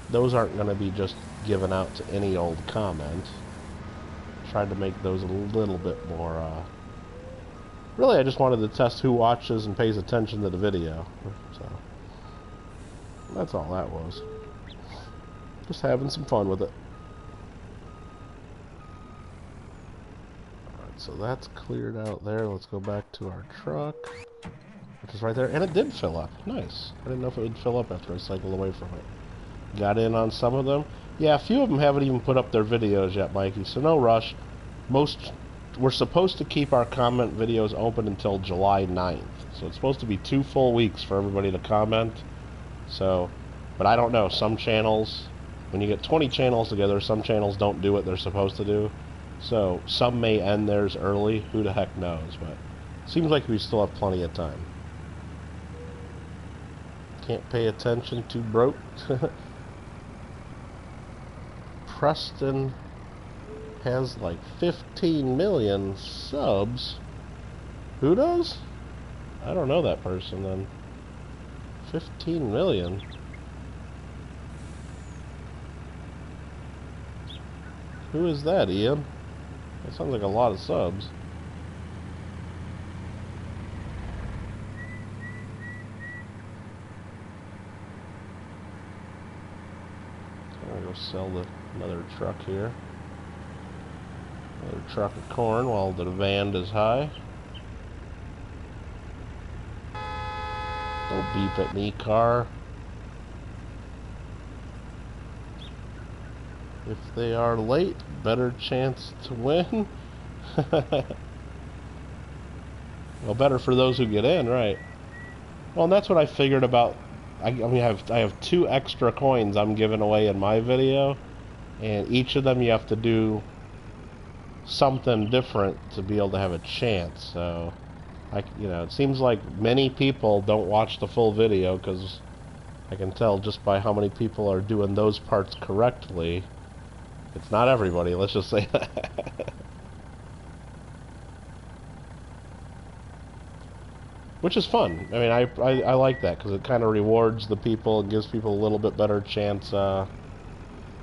Those aren't going to be just given out to any old comment. Tried to make those a little bit more, really I just wanted to test who watches and pays attention to the video. So, that's all that was. Just having some fun with it. Alright, so that's cleared out there. Let's go back to our truck, which is right there. And it did fill up. Nice. I didn't know if it would fill up after I cycled away from it. Got in on some of them. Yeah, a few of them haven't even put up their videos yet, Mikey, so no rush. We're supposed to keep our comment videos open until July 9th. So it's supposed to be 2 full weeks for everybody to comment. So, but I don't know. Some channels, when you get 20 channels together, some channels don't do what they're supposed to do. So some may end theirs early. Who the heck knows? But seems like we still have plenty of time. Can't pay attention, too broke. Preston has like 15 million subs. Who does? I don't know that person then. 15 million. Who is that, Ian? That sounds like a lot of subs. I'm gonna go sell another truck here. Another truck of corn while the demand is high. Don't beep at me, car. If they are late, better chance to win. Well, better for those who get in, right? Well, and that's what I figured about. I mean, I have 2 extra coins I'm giving away in my video, and each of them you have to do something different to be able to have a chance. So, it seems like many people don't watch the full video, because I can tell just by how many people are doing those parts correctly. It's not everybody, let's just say that. Which is fun. I mean, I like that, because it kind of rewards the people and gives people a little bit better chance.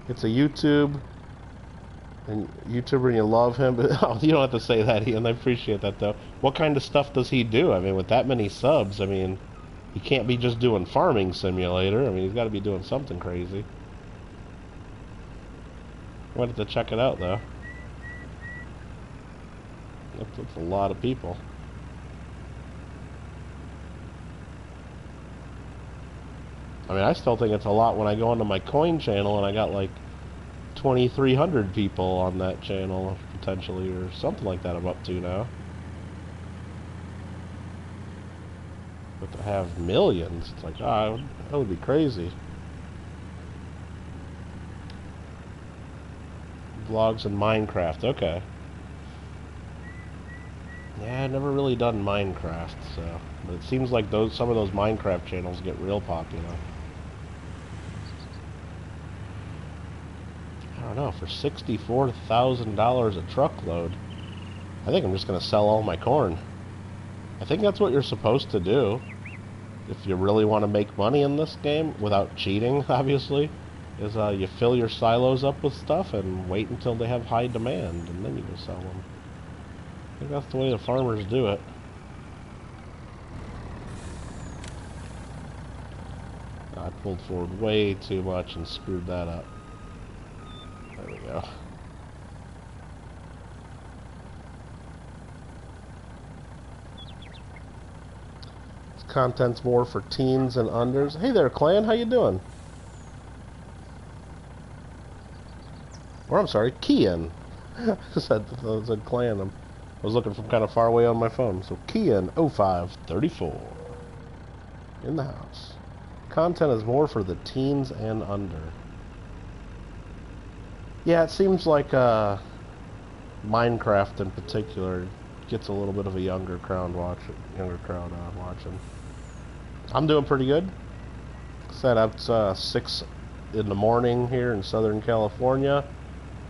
It's a YouTuber and you love him, but oh, you don't have to say that, Ian. I appreciate that, though. What kind of stuff does he do? I mean, with that many subs, I mean, he can't be just doing Farming Simulator. I mean, he's got to be doing something crazy. I wanted to check it out, though. That's a lot of people. I mean, I still think it's a lot when I go onto my coin channel and I got like 2,300 people on that channel, potentially, or something like that I'm up to now. But to have millions, it's like, that would be crazy. Vlogs in Minecraft, okay. Yeah, I've never really done Minecraft, so... But it seems like some of those Minecraft channels get real popular. I don't know, for $64,000 a truckload, I think I'm just going to sell all my corn. I think that's what you're supposed to do. If you really want to make money in this game, without cheating, obviously, is you fill your silos up with stuff and wait until they have high demand, and then you can sell them. think that's the way the farmers do it. I pulled forward way too much and screwed that up. There we go. This content's more for teens and unders. Hey there, Clan, how you doing? Or I'm sorry, Kian. I said Clan. I was looking from kind of far away on my phone. So Kian 0534 in the house. Content is more for the teens and under. Yeah, it seems like Minecraft in particular gets a little bit of a younger crowd watching. I'm doing pretty good. Set up 6 in the morning here in Southern California,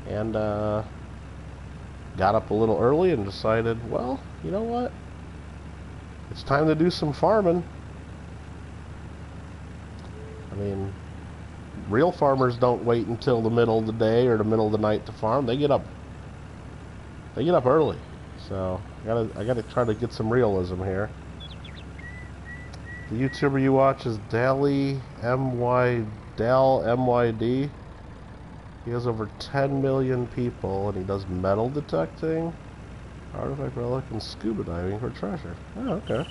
and got up a little early and decided, well, you know what? It's time to do some farming. I mean, real farmers don't wait until the middle of the day or the middle of the night to farm. They get up early. So I gotta try to get some realism here. The YouTuber you watch is Dal MYD. He has over 10 million people, and he does metal detecting, artifact relic, and scuba diving for treasure. Oh, okay.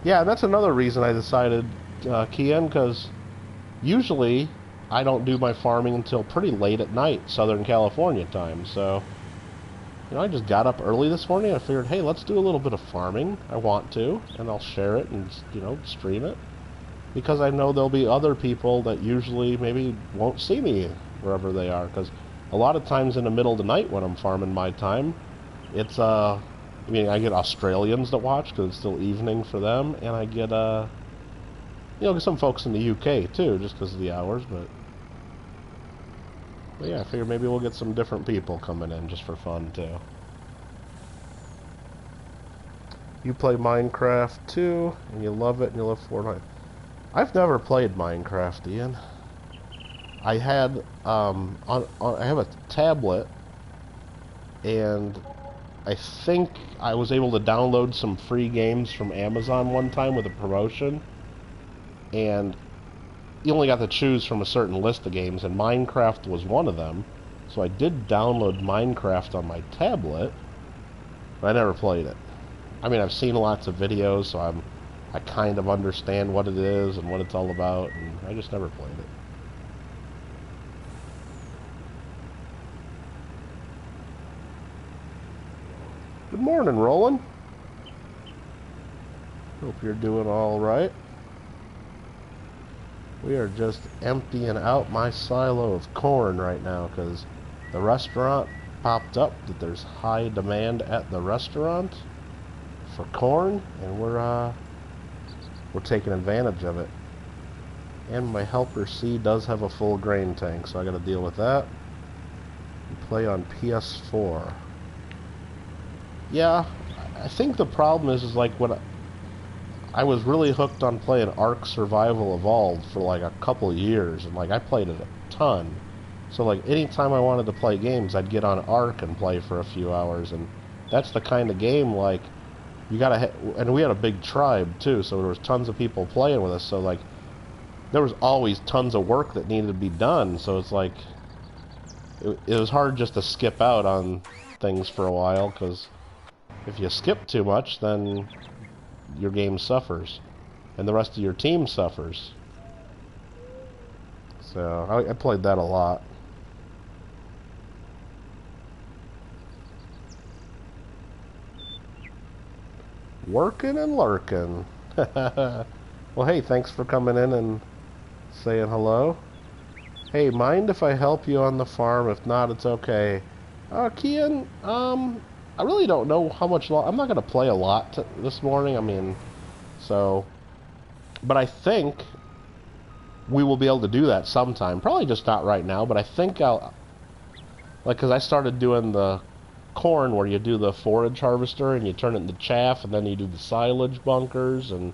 Yeah, that's another reason I decided Kian, because usually I don't do my farming until pretty late at night, Southern California time. So, you know, I just got up early this morning. I figured, hey, let's do a little bit of farming. I want to, and I'll share it and, you know, stream it, because I know there'll be other people that usually maybe won't see me wherever they are. Because a lot of times in the middle of the night when I'm farming my time, it's I mean, I get Australians that watch because it's still evening for them, and I get, you know, some folks in the UK too, just because of the hours, but yeah, I figured maybe we'll get some different people coming in just for fun too. You play Minecraft too, and you love it, and you love Fortnite. I've never played Minecraft, Ian. I had, I have a tablet, and I think I was able to download some free games from Amazon one time with a promotion, and you only got to choose from a certain list of games, and Minecraft was one of them. So I did download Minecraft on my tablet, but I never played it. I mean, I've seen lots of videos, so I kind of understand what it is and what it's all about, and I just never played it. Good morning, Roland. Hope you're doing all right. We are just emptying out my silo of corn right now because the restaurant popped up that there's high demand at the restaurant for corn, and we're taking advantage of it. And my helper C does have a full grain tank, so I got to deal with that. We play on PS4. Yeah, I think the problem is like when I was really hooked on playing Ark Survival Evolved for like a couple years, and like I played it a ton. So like anytime I wanted to play games, I'd get on Ark and play for a few hours, and that's the kind of game like you gotta and we had a big tribe too, so there was tons of people playing with us, so like there was always tons of work that needed to be done, so it's like it was hard just to skip out on things for a while, because if you skip too much, then your game suffers, and the rest of your team suffers. So I played that a lot. Working and lurking. Well, hey, thanks for coming in and saying hello. Hey, mind if I help you on the farm? If not, it's okay. Kian, I really don't know how much I'm not going to play a lot this morning, I mean, so, but I think we will be able to do that sometime. Probably just not right now, but I think I'll, like, because I started doing the corn where you do the forage harvester and you turn it into chaff, and then you do the silage bunkers, and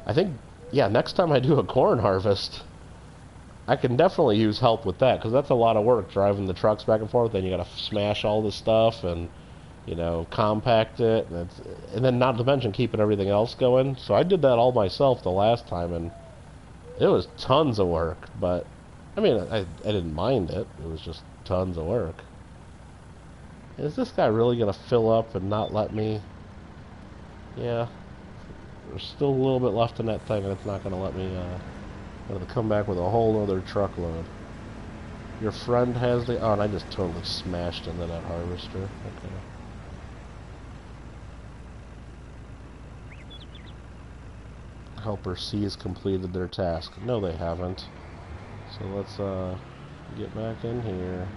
I think, yeah, next time I do a corn harvest, I can definitely use help with that, because that's a lot of work, driving the trucks back and forth. Then you gotta smash all this stuff and, you know, compact it, and then not to mention keeping everything else going. So I did that all myself the last time, and it was tons of work. But I mean, I didn't mind it. It was just tons of work. Is this guy really gonna fill up and not let me? Yeah, there's still a little bit left in that thing, and it's not gonna let me. I'm gonna come back with a whole other truckload. Your friend has the... Oh, and I just totally smashed into that harvester. Okay. Helper C has completed their task. No, they haven't. So let's get back in here.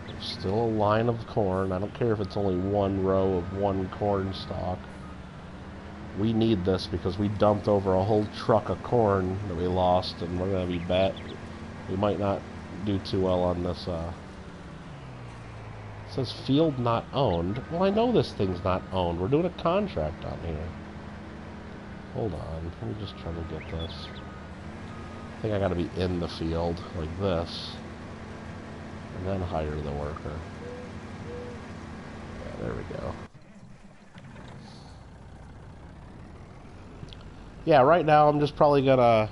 There's still a line of corn. I don't care if it's only one row of one corn stalk. We need this because we dumped over a whole truck of corn that we lost, and we're gonna be bad. We might not do too well on this. It says field not owned. Well, I know this thing's not owned. We're doing a contract on here. Hold on. Let me just try to get this. I think I gotta be in the field like this, and then hire the worker. Yeah, there we go. Yeah, right now I'm just probably gonna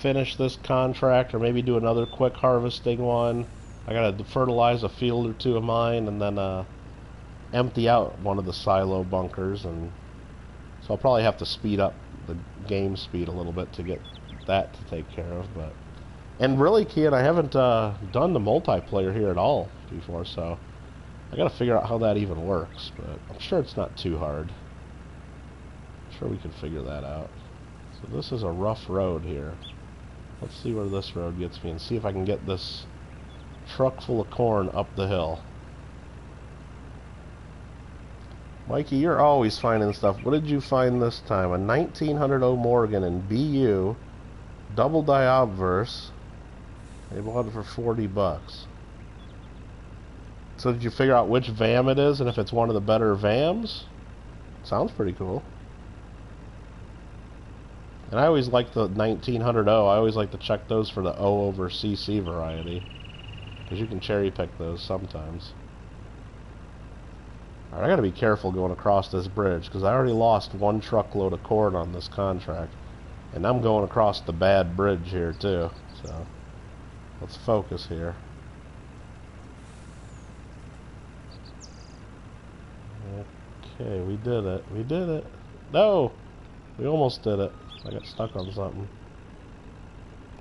finish this contract, or maybe do another quick harvesting one. I gotta fertilize a field or two of mine, and then empty out one of the silo bunkers, and so I'll probably have to speed up the game speed a little bit to get that to take care of. But and really, Kian, I haven't done the multiplayer here at all before, so I gotta figure out how that even works. But I'm sure it's not too hard. I'm sure we can figure that out. So this is a rough road here. Let's see where this road gets me and see if I can get this truck full of corn up the hill. Mikey, you're always finding stuff. What did you find this time? A 1900 O'Morgan in BU, double diobverse. They bought it for 40 bucks. So did you figure out which VAM it is and if it's one of the better VAMs? Sounds pretty cool. And I always like the 1900O. I always like to check those for the O over CC variety, because you can cherry pick those sometimes. Alright, I gotta be careful going across this bridge, because I already lost one truckload of corn on this contract. And I'm going across the bad bridge here too. So, let's focus here. Okay, we did it. We did it. No! We almost did it. I got stuck on something.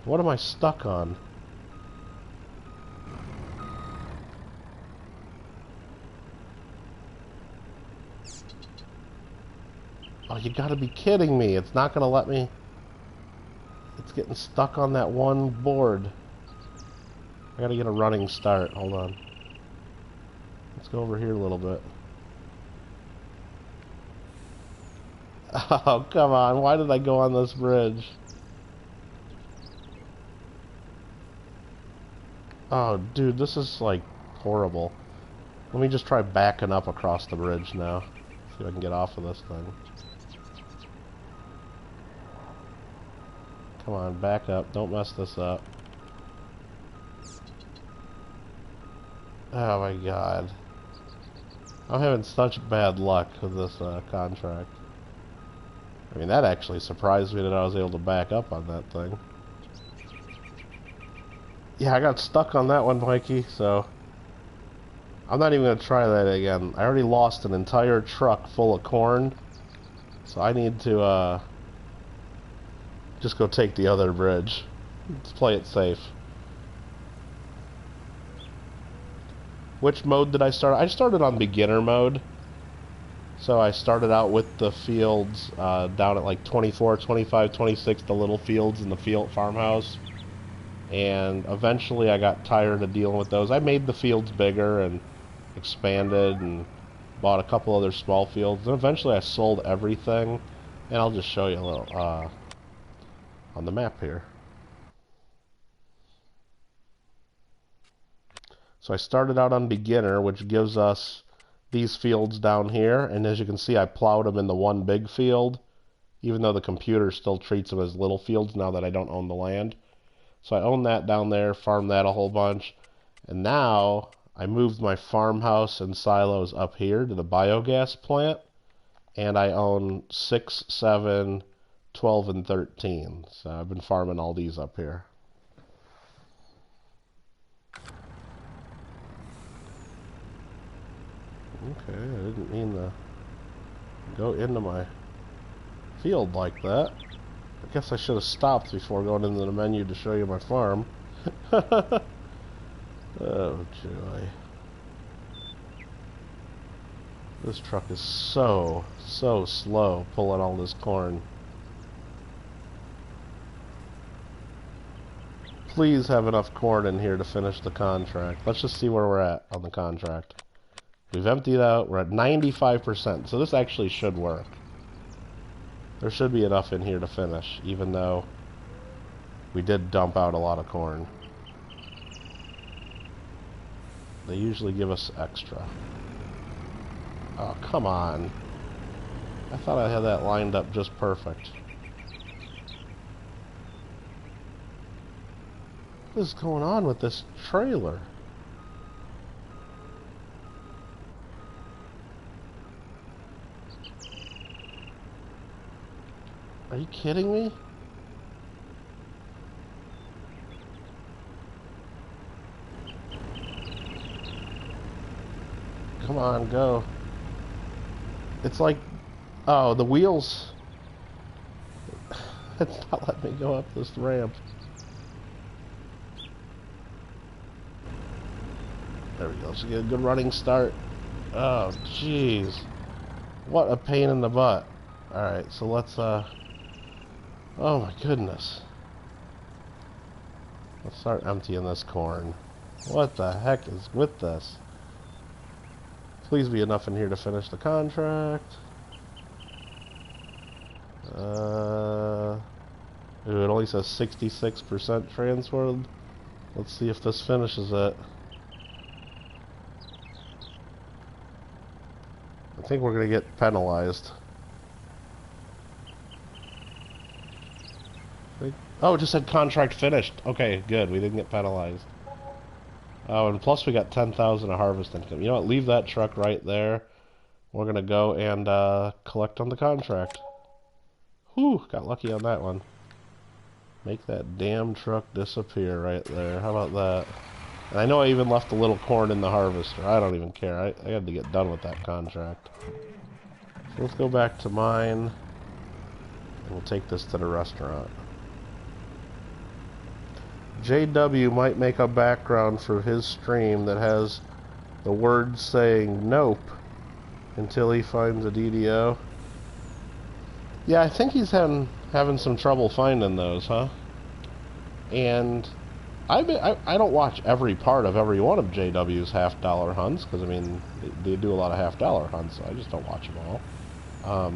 What am I stuck on? Oh, you gotta be kidding me. It's not gonna let me... It's getting stuck on that one board. I gotta get a running start. Hold on. Let's go over here a little bit. Oh, come on. Why did I go on this bridge? Oh, dude, this is, like, horrible. Let me just try backing up across the bridge now. See if I can get off of this thing. Come on, back up. Don't mess this up. Oh, my God. I'm having such bad luck with this contract. I mean, that actually surprised me that I was able to back up on that thing. Yeah, I got stuck on that one, Mikey, so... I'm not even going to try that again. I already lost an entire truck full of corn, so I need to, just go take the other bridge. Let's play it safe. Which mode did I start? I started on beginner mode. So I started out with the fields down at like 24, 25, 26, the little fields in the field farmhouse. And eventually I got tired of dealing with those. I made the fields bigger and expanded and bought a couple other small fields. And eventually I sold everything. And I'll just show you a little on the map here. So I started out on beginner, which gives us these fields down here, and as you can see I plowed them in the one big field, even though the computer still treats them as little fields now that I don't own the land. So I own that down there, farm that a whole bunch. And now I moved my farmhouse and silos up here to the biogas plant. And I own 6, 7, 12, and 13. So I've been farming all these up here. Okay, I didn't mean to go into my field like that. I guess I should have stopped before going into the menu to show you my farm. Oh, joy. This truck is so slow pulling all this corn. Please have enough corn in here to finish the contract. Let's just see where we're at on the contract. We've emptied out. We're at 95%, so this actually should work. There should be enough in here to finish, even though we did dump out a lot of corn. They usually give us extra. Oh, come on. I thought I had that lined up just perfect. What is going on with this trailer? Are you kidding me? Come on, go. It's like, oh, the wheels. It's not letting me go up this ramp. There we go. So get a good running start. Oh, jeez. What a pain in the butt. Alright, so let's, oh my goodness. Let's start emptying this corn. What the heck is with this? Please be enough in here to finish the contract. Ooh, it only says 66% transferred. Let's see if this finishes it. I think we're gonna get penalized. Oh, it just said contract finished. Okay, good. We didn't get penalized. Oh, and plus we got 10,000 of harvest income. You know what? Leave that truck right there. We're gonna go and collect on the contract. Whew, got lucky on that one. Make that damn truck disappear right there. How about that? And I know I even left a little corn in the harvester. I don't even care. I had to get done with that contract. So let's go back to mine. And we'll take this to the restaurant. JW might make a background for his stream that has the words saying nope until he finds a DDO. Yeah, I think he's having some trouble finding those, huh? And I don't watch every part of every one of JW's half-dollar hunts, because, I mean, they do a lot of half-dollar hunts, so I just don't watch them all.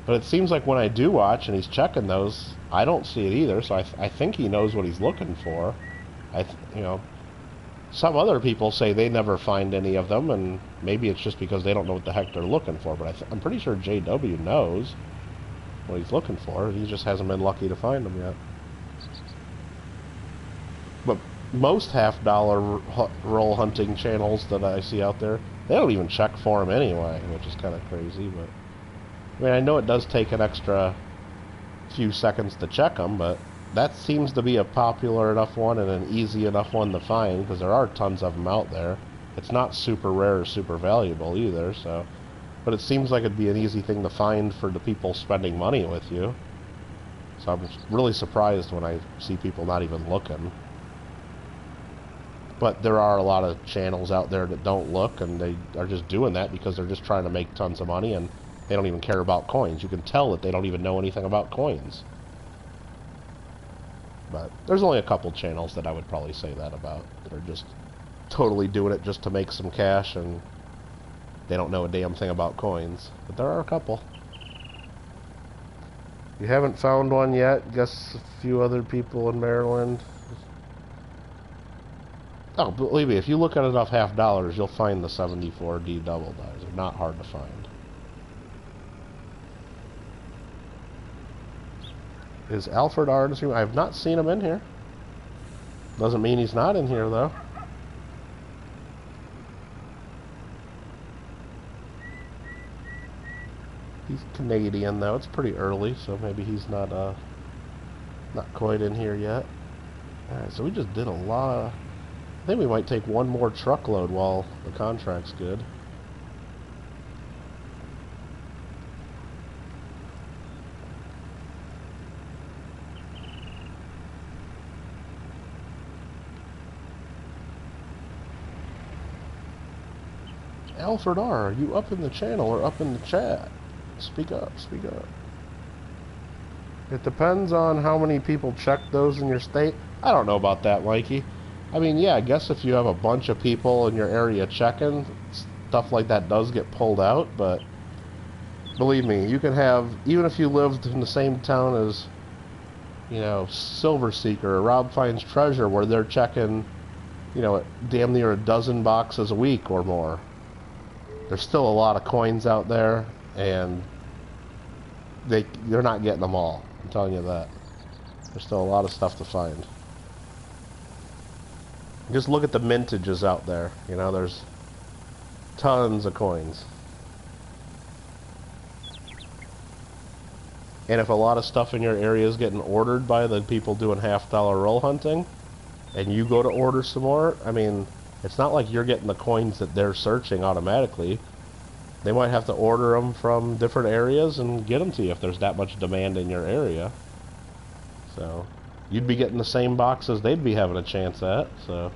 But it seems like when I do watch and he's checking those, I don't see it either, so I think he knows what he's looking for. You know, some other people say they never find any of them, and maybe it's just because they don't know what the heck they're looking for, but I'm pretty sure JW knows what he's looking for. He just hasn't been lucky to find them yet. But most half-dollar roll hunting channels that I see out there, they don't even check for them anyway, which is kind of crazy, but I mean, I know it does take an extra few seconds to check them, but that seems to be a popular enough one and an easy enough one to find, because there are tons of them out there. It's not super rare or super valuable either, so... But it seems like it'd be an easy thing to find for the people spending money with you. So I'm really surprised when I see people not even looking. But there are a lot of channels out there that don't look, and they are just doing that because they're just trying to make tons of money, and they don't even care about coins. You can tell that they don't even know anything about coins. But there's only a couple channels that I would probably say that about. That are just totally doing it just to make some cash, and they don't know a damn thing about coins. But there are a couple. You haven't found one yet? Guess a few other people in Maryland. Oh, believe me, if you look at enough half-dollars, you'll find the 74D double dies. They're not hard to find. Is Alfred R. I have not seen him in here. Doesn't mean he's not in here, though. He's Canadian, though. It's pretty early, so maybe he's not quite in here yet. Alright, so we just did a lot. I think we might take one more truckload while the contract's good. Alfred R., are you up in the channel or up in the chat? Speak up, speak up. It depends on how many people check those in your state. I don't know about that, Mikey. I mean, yeah, I guess if you have a bunch of people in your area checking, stuff like that does get pulled out, but believe me, you can have, even if you lived in the same town as, you know, Silver Seeker or Rob Finds Treasure, where they're checking, you know, damn near a dozen boxes a week or more. There's still a lot of coins out there, and they're not getting them all. I'm telling you that. There's still a lot of stuff to find. Just look at the mintages out there. You know, there's tons of coins. And if a lot of stuff in your area is getting ordered by the people doing half-dollar roll hunting, and you go to order some more, I mean, it's not like you're getting the coins that they're searching automatically. They might have to order them from different areas and get them to you if there's that much demand in your area. So, you'd be getting the same boxes they'd be having a chance at, so.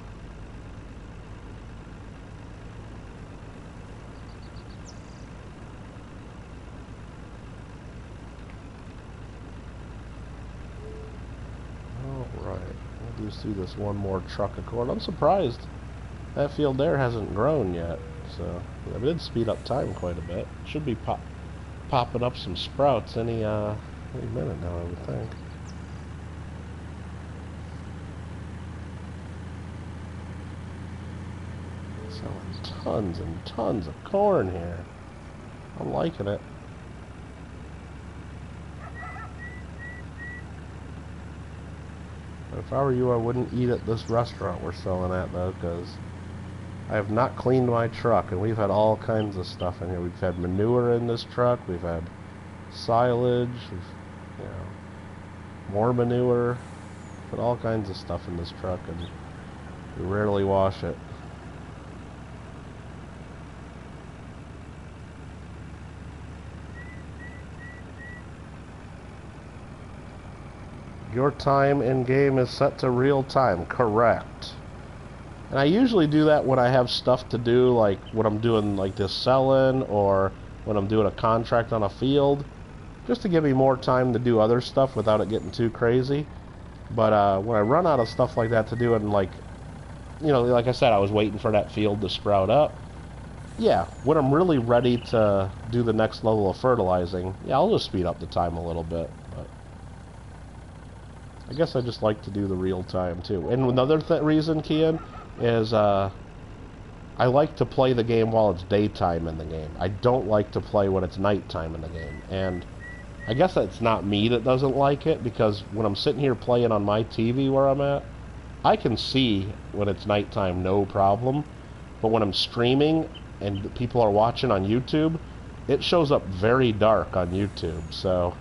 Alright, we'll just do this one more truck of corn. I'm surprised that field there hasn't grown yet, so it did speed up time quite a bit. Should be popping up some sprouts any minute now, I would think. Selling tons and tons of corn here. I'm liking it. If I were you, I wouldn't eat at this restaurant we're selling at, though, because I have not cleaned my truck, and we've had all kinds of stuff in here. We've had manure in this truck, we've had silage, you know, more manure, put all kinds of stuff in this truck, and we rarely wash it. Your time in game is set to real time, correct. And I usually do that when I have stuff to do, like when I'm doing like this selling, or when I'm doing a contract on a field, just to give me more time to do other stuff without it getting too crazy. But when I run out of stuff like that to do, and like, you know, like I said, I was waiting for that field to sprout up. Yeah, when I'm really ready to do the next level of fertilizing, yeah, I'll just speed up the time a little bit. But I guess I just like to do the real time too. And another reason, Kian, is I like to play the game while it's daytime in the game. I don't like to play when it's nighttime in the game. And I guess it's not me that doesn't like it, because when I'm sitting here playing on my TV where I'm at, I can see when it's nighttime no problem. But when I'm streaming and people are watching on YouTube, it shows up very dark on YouTube. So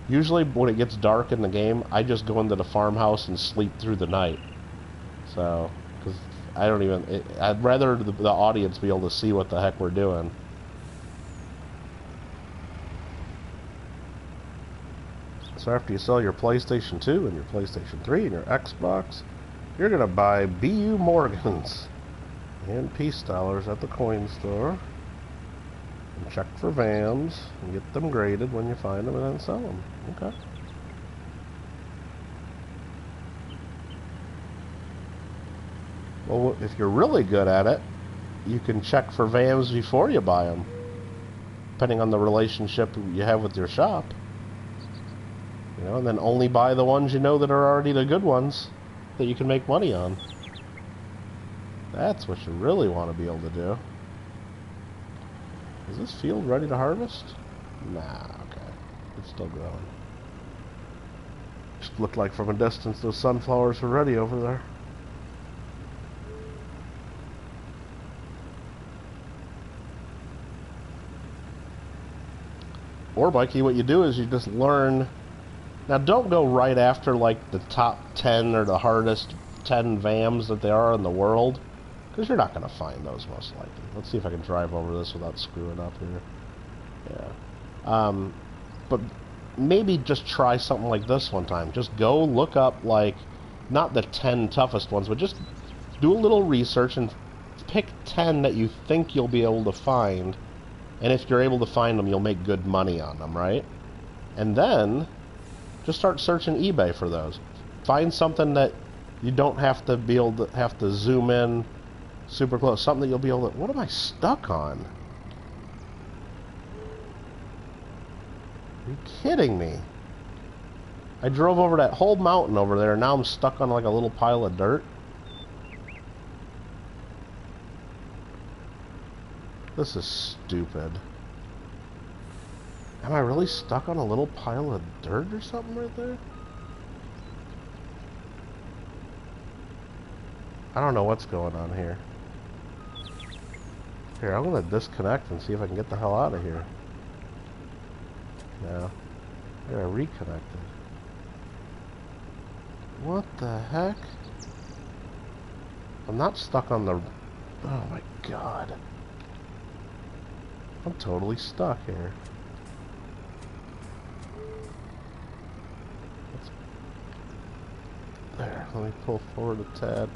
usually when it gets dark in the game, I just go into the farmhouse and sleep through the night. So, because I don't even, I'd rather the audience be able to see what the heck we're doing. So after you sell your PlayStation 2 and your PlayStation 3 and your Xbox, you're going to buy B.U. Morgans and peace dollars at the coin store, and check for VAMs and get them graded when you find them, and then sell them. Okay. Well, if you're really good at it, you can check for VAMs before you buy them, depending on the relationship you have with your shop. You know, and then only buy the ones you know that are already the good ones that you can make money on. That's what you really want to be able to do. Is this field ready to harvest? Nah, okay. It's still growing. Just looked like from a distance those sunflowers were ready over there. Or, Mikey, what you do is you just learn. Now, don't go right after, like, the top 10 or the hardest 10 VAMs that there are in the world, because you're not going to find those, most likely. Let's see if I can drive over this without screwing up here. Yeah. But maybe just try something like this one time. Just go look up, like, not the 10 toughest ones, but just do a little research and pick 10 that you think you'll be able to find. And if you're able to find them, you'll make good money on them, right? And then, just start searching eBay for those. Find something that you don't have to be able to have to zoom in super close. Something that you'll be able to... What am I stuck on? Are you kidding me? I drove over that whole mountain over there, and now I'm stuck on like a little pile of dirt. This is stupid. Am I really stuck on a little pile of dirt or something right there? I don't know what's going on here. Here, I'm gonna disconnect and see if I can get the hell out of here. No. Here, I reconnected. What the heck? I'm not stuck on the... Oh my god. I'm totally stuck here. There, let me pull forward a tad.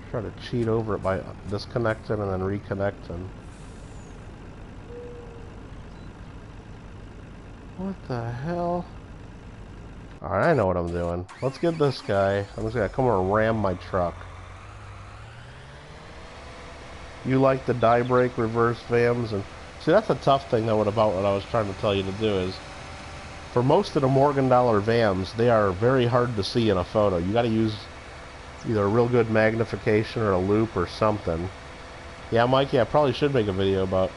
Try to cheat over it by disconnecting and then reconnecting. What the hell? Alright, I know what I'm doing. Let's get this guy. I'm just gonna come over and ram my truck. You like the die brake reverse VAMs, and see, that's a tough thing though about what I was trying to tell you to do is, for most of the Morgan Dollar VAMs, they are very hard to see in a photo. You got to use either a real good magnification or a loop or something. Yeah, Mikey, I probably should make a video about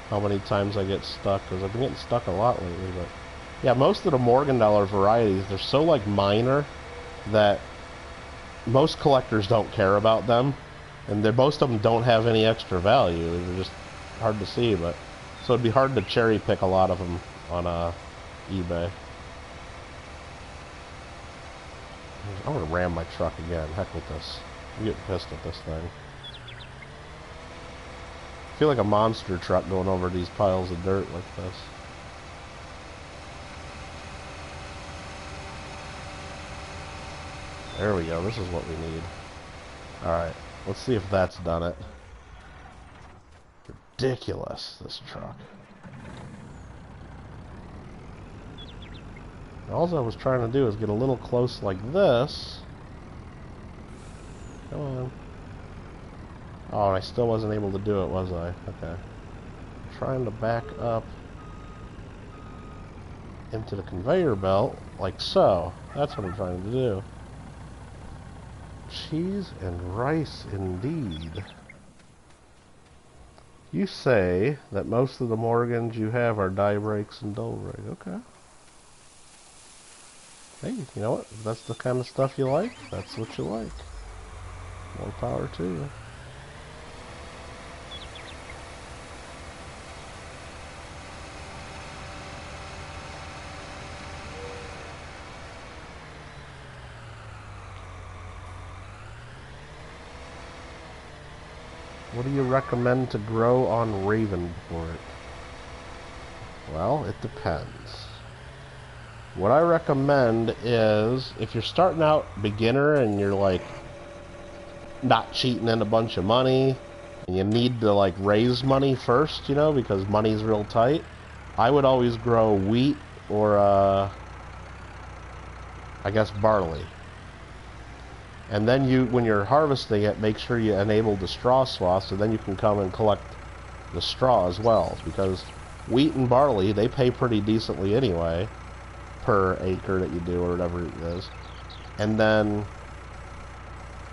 how many times I get stuck, because I've been getting stuck a lot lately. But yeah, most of the Morgan Dollar varieties, they're so like minor that most collectors don't care about them. And most of them don't have any extra value. They're just hard to see, but so it'd be hard to cherry pick a lot of them on eBay. I'm gonna ram my truck again. Heck with this. I'm getting pissed at this thing. I feel like a monster truck going over these piles of dirt like this. There we go. This is what we need. Alright. Let's see if that's done it. Ridiculous, this truck. All I was trying to do is get a little close like this. Come on. Oh, and I still wasn't able to do it, was I? Okay. I'm trying to back up into the conveyor belt, like so. That's what I'm trying to do. Cheese and rice indeed. You say that most of the Morgans you have are die brakes and dull brake. Okay. Hey, you know what? If that's the kind of stuff you like, that's what you like. More power to you. What do you recommend to grow on Ravenport? Well, it depends. What I recommend is, if you're starting out beginner and you're like not cheating in a bunch of money, and you need to like raise money first, you know, because money's real tight, I would always grow wheat or I guess barley. And then when you're harvesting it, make sure you enable the straw swath, so then you can come and collect the straw as well. Because wheat and barley, they pay pretty decently anyway, per acre that you do, or whatever it is. And then,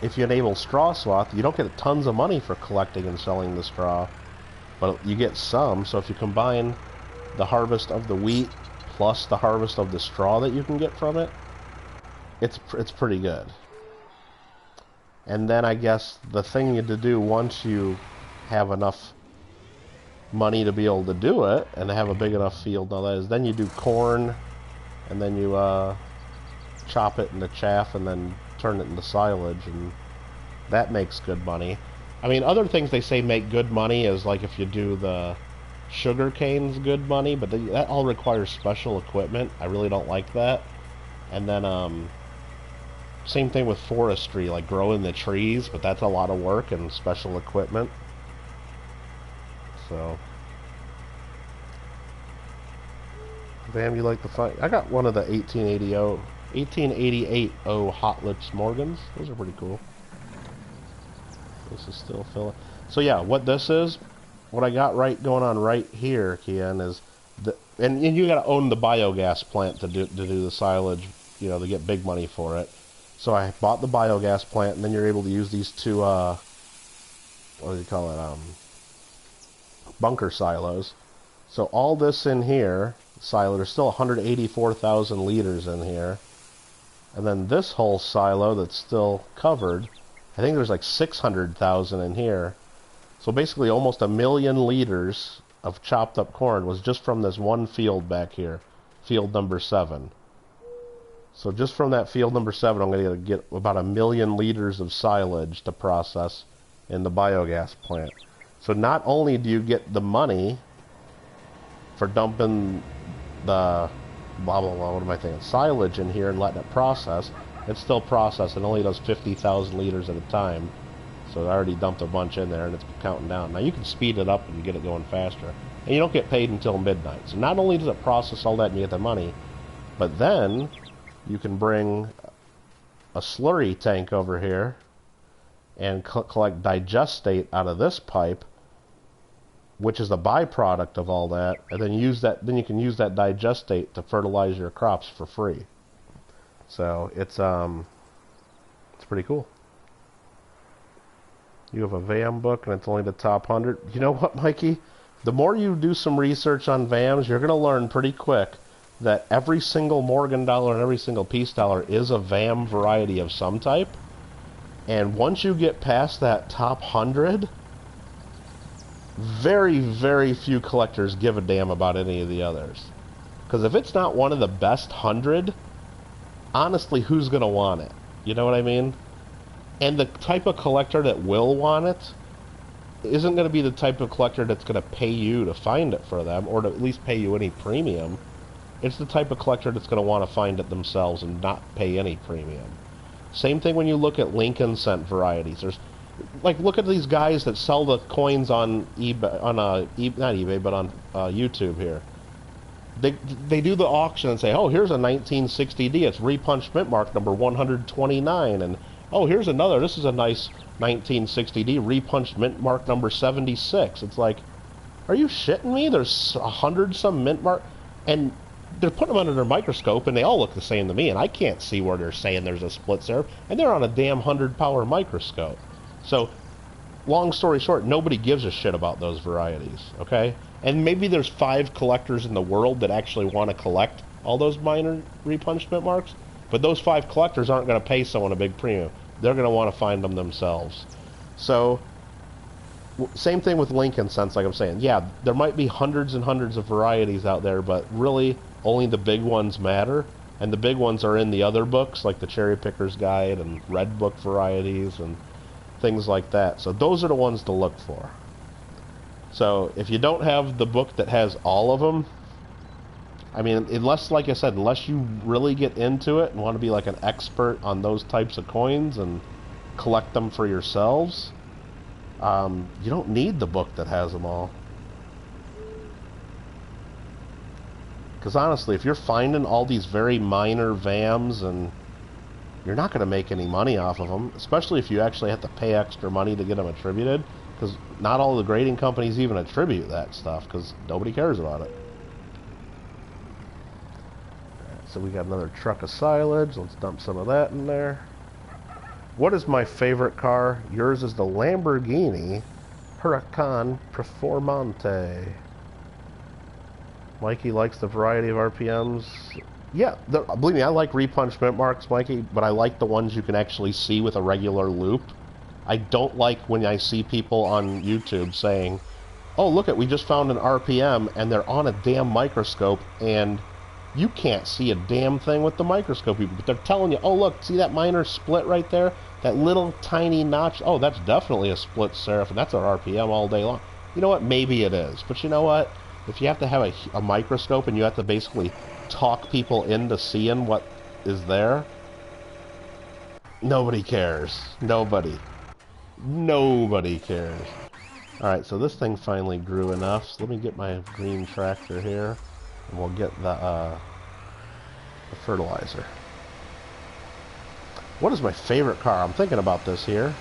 if you enable straw swath, you don't get tons of money for collecting and selling the straw, but you get some. So if you combine the harvest of the wheat plus the harvest of the straw that you can get from it, it's pretty good. And then I guess the thing you to do once you have enough money to be able to do it and have a big enough field and all that is then you do corn, and then you chop it into chaff and then turn it into silage, and that makes good money. I mean, other things they say make good money is like if you do the sugar cane's good money, but that all requires special equipment. I really don't like that. And then same thing with forestry, like growing the trees, but that's a lot of work and special equipment. So Vam, you like the fight? I got one of the 1888 Hot Lips Morgans. Those are pretty cool. This is still filling. So yeah, what this is, what I got going on right here, Kian, is and you got to own the biogas plant to do the silage, you know, to get big money for it. So I bought the biogas plant, and then you're able to use these two, what do you call it, bunker silos. So all this in here, silo, there's still 184,000 liters in here. And then this whole silo that's still covered, I think there's like 600,000 in here. So basically almost 1 million liters of chopped up corn was just from this one field back here, field number 7. So just from that field number 7, I'm going to get about 1 million liters of silage to process in the biogas plant. So not only do you get the money for dumping the blah blah blah, what am I thinking, silage in here and letting it process, it's still processed. It only does 50,000 liters at a time. So I already dumped a bunch in there and it's counting down. Now you can speed it up and get it going faster. And you don't get paid until midnight. So not only does it process all that and you get the money, but then you can bring a slurry tank over here and collect digestate out of this pipe, which is a byproduct of all that, and then use that. Then you can use that digestate to fertilize your crops for free. So it's pretty cool. You have a VAM book, and it's only the top 100. You know what, Mikey? The more you do some research on VAMs, you're going to learn pretty quick that every single Morgan dollar and every single peace dollar is a VAM variety of some type. And once you get past that top 100, very, very few collectors give a damn about any of the others. Because if it's not one of the best 100, honestly, who's going to want it? You know what I mean? And the type of collector that will want it isn't going to be the type of collector that's going to pay you to find it for them, or to at least pay you any premium. It's the type of collector that's going to want to find it themselves and not pay any premium. Same thing when you look at Lincoln cent varieties. There's, like, look at these guys that sell the coins on eBay, not eBay, but on YouTube here. They do the auction and say, oh, here's a 1960D. It's repunched mint mark number 129, and oh, here's another. This is a nice 1960D repunched mint mark number 76. It's like, are you shitting me? There's 100 some mint mark, and they're putting them under their microscope, and they all look the same to me, and I can't see where they're saying there's a split there, and they're on a damn 100-power microscope. So, long story short, nobody gives a shit about those varieties, okay? And maybe there's 5 collectors in the world that actually want to collect all those minor repunched mint marks, but those 5 collectors aren't going to pay someone a big premium. They're going to want to find them themselves. So, same thing with Lincoln cents, like I'm saying. Yeah, there might be hundreds and hundreds of varieties out there, but really, only the big ones matter. And the big ones are in the other books, like the Cherry Picker's Guide and Red Book varieties and things like that. So those are the ones to look for. So if you don't have the book that has all of them, I mean, unless, like I said, unless you really get into it and want to be like an expert on those types of coins and collect them for yourselves, you don't need the book that has them all. Because honestly, if you're finding all these very minor VAMs, and you're not going to make any money off of them, especially if you actually have to pay extra money to get them attributed, because not all the grading companies even attribute that stuff, because nobody cares about it. Alright, so we got another truck of silage. Let's dump some of that in there. What is my favorite car? Yours is the Lamborghini Huracan Performante. Mikey likes the variety of RPMs. Yeah, believe me, I like repunch mint marks, Mikey, but I like the ones you can actually see with a regular loop. I don't like when I see people on YouTube saying, oh, look we just found an RPM, and they're on a damn microscope, and you can't see a damn thing with the microscope, but they're telling you, oh, look, see that minor split right there? That little tiny notch? Oh, that's definitely a split serif, and that's an RPM all day long. You know what? Maybe it is, but you know what? If you have to have a microscope and you have to basically talk people into seeing what is there, nobody cares. Nobody cares. Alright, so this thing finally grew enough, so let me get my green tractor here, and we'll get the fertilizer. What is my favorite car? I'm thinking about this here.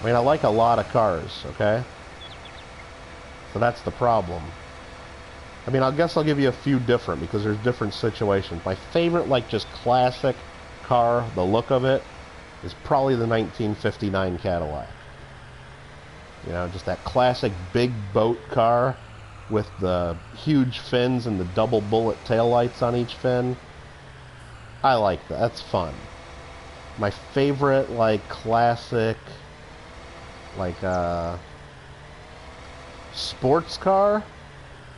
I mean, I like a lot of cars, okay? So that's the problem. I mean, I guess I'll give you a few different, because there's different situations. My favorite, like, just classic car, the look of it, is probably the 1959 Cadillac. You know, just that classic big boat car with the huge fins and the double bullet taillights on each fin. I like that. That's fun. My favorite, like, classic, like, sports car,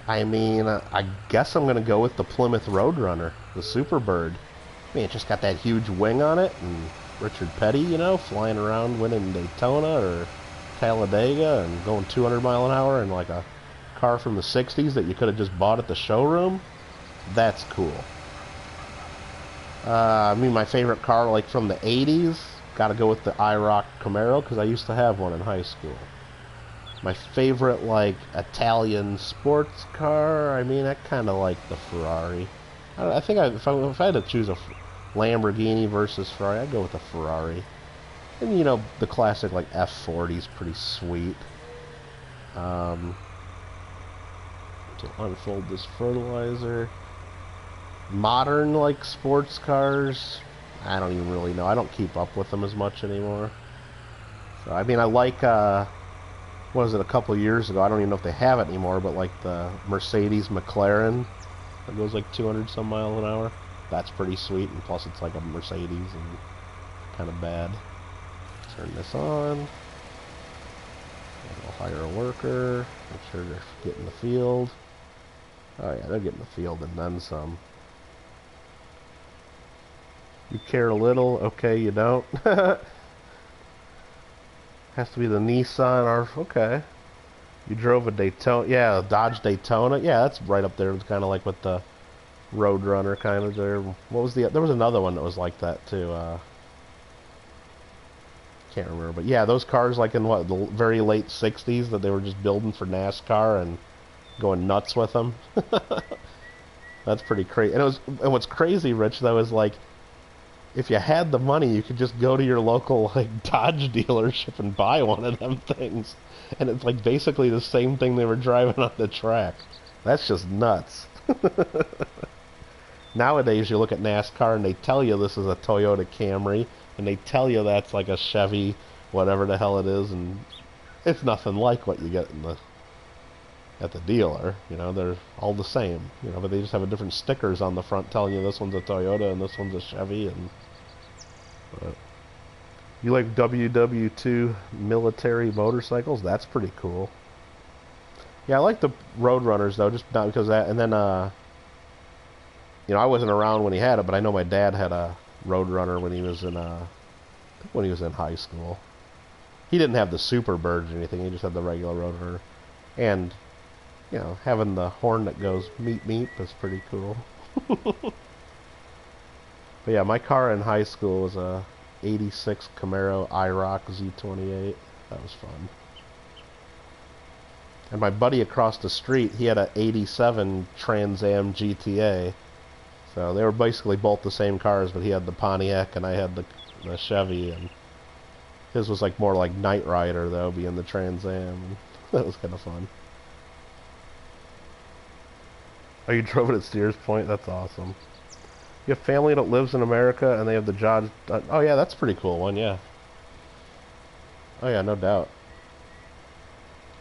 I mean, I guess I'm going to go with the Plymouth Roadrunner, the Superbird. I mean, it just got that huge wing on it, and Richard Petty, you know, flying around winning Daytona or Talladega and going 200 mile an hour in like a car from the 60s that you could have just bought at the showroom. That's cool. I mean, my favorite car, like from the 80s, gotta go with the IROC Camaro, because I used to have one in high school. My favorite, like, Italian sports car, I mean, I kind of like the Ferrari. I think if I had to choose a Lamborghini versus Ferrari, I'd go with the Ferrari. And, you know, the classic, like, F40's pretty sweet. To unfold this fertilizer. Modern, like, sports cars, I don't even really know. I don't keep up with them as much anymore. So, I mean, I like, what was it, a couple years ago, I don't even know if they have it anymore, but like the Mercedes McLaren that goes like 200 some miles an hour. That's pretty sweet, and plus it's like a Mercedes and kind of bad. Turn this on. We'll hire a worker. Make sure they're getting the field. Oh yeah, they're getting the field and then some. You care a little? Okay, you don't. Has to be the Nissan or okay. You drove a Daytona, yeah, a Dodge Daytona, yeah, that's right up there. It's kind of like with the Roadrunner kind of there. What was there was another one that was like that too. Can't remember, but yeah, those cars like in what the very late '60s that they were just building for NASCAR and going nuts with them. That's pretty crazy. And what's crazy, Rich, though, is like, if you had the money, you could just go to your local like Dodge dealership and buy one of them things, and it's like basically the same thing they were driving on the track. That's just nuts. Nowadays, you look at NASCAR and they tell you this is a Toyota Camry, and they tell you that's like a Chevy, whatever the hell it is, and it's nothing like what you get at the dealer. You know, they're all the same. You know, but they just have a different stickers on the front telling you this one's a Toyota and this one's a Chevy. And you like WW2 military motorcycles? That's pretty cool. Yeah, I like the Roadrunners though, just not because of that. And then, you know, I wasn't around when he had it, but I know my dad had a Roadrunner when he was in high school. He didn't have the Superbird or anything. He just had the regular Roadrunner. And, you know, having the horn that goes meep meep is pretty cool. But yeah, my car in high school was a '86 Camaro IROC Z28. That was fun. And my buddy across the street, he had a '87 Trans Am GTA. So they were basically both the same cars, but he had the Pontiac and I had the Chevy, and his was like more like Knight Rider though, being the Trans Am. That was kind of fun. Oh, you drove it at Steers Point? That's awesome. You have family that lives in America and they have the Dodge. Oh yeah, that's a pretty cool one, yeah. Oh yeah, no doubt.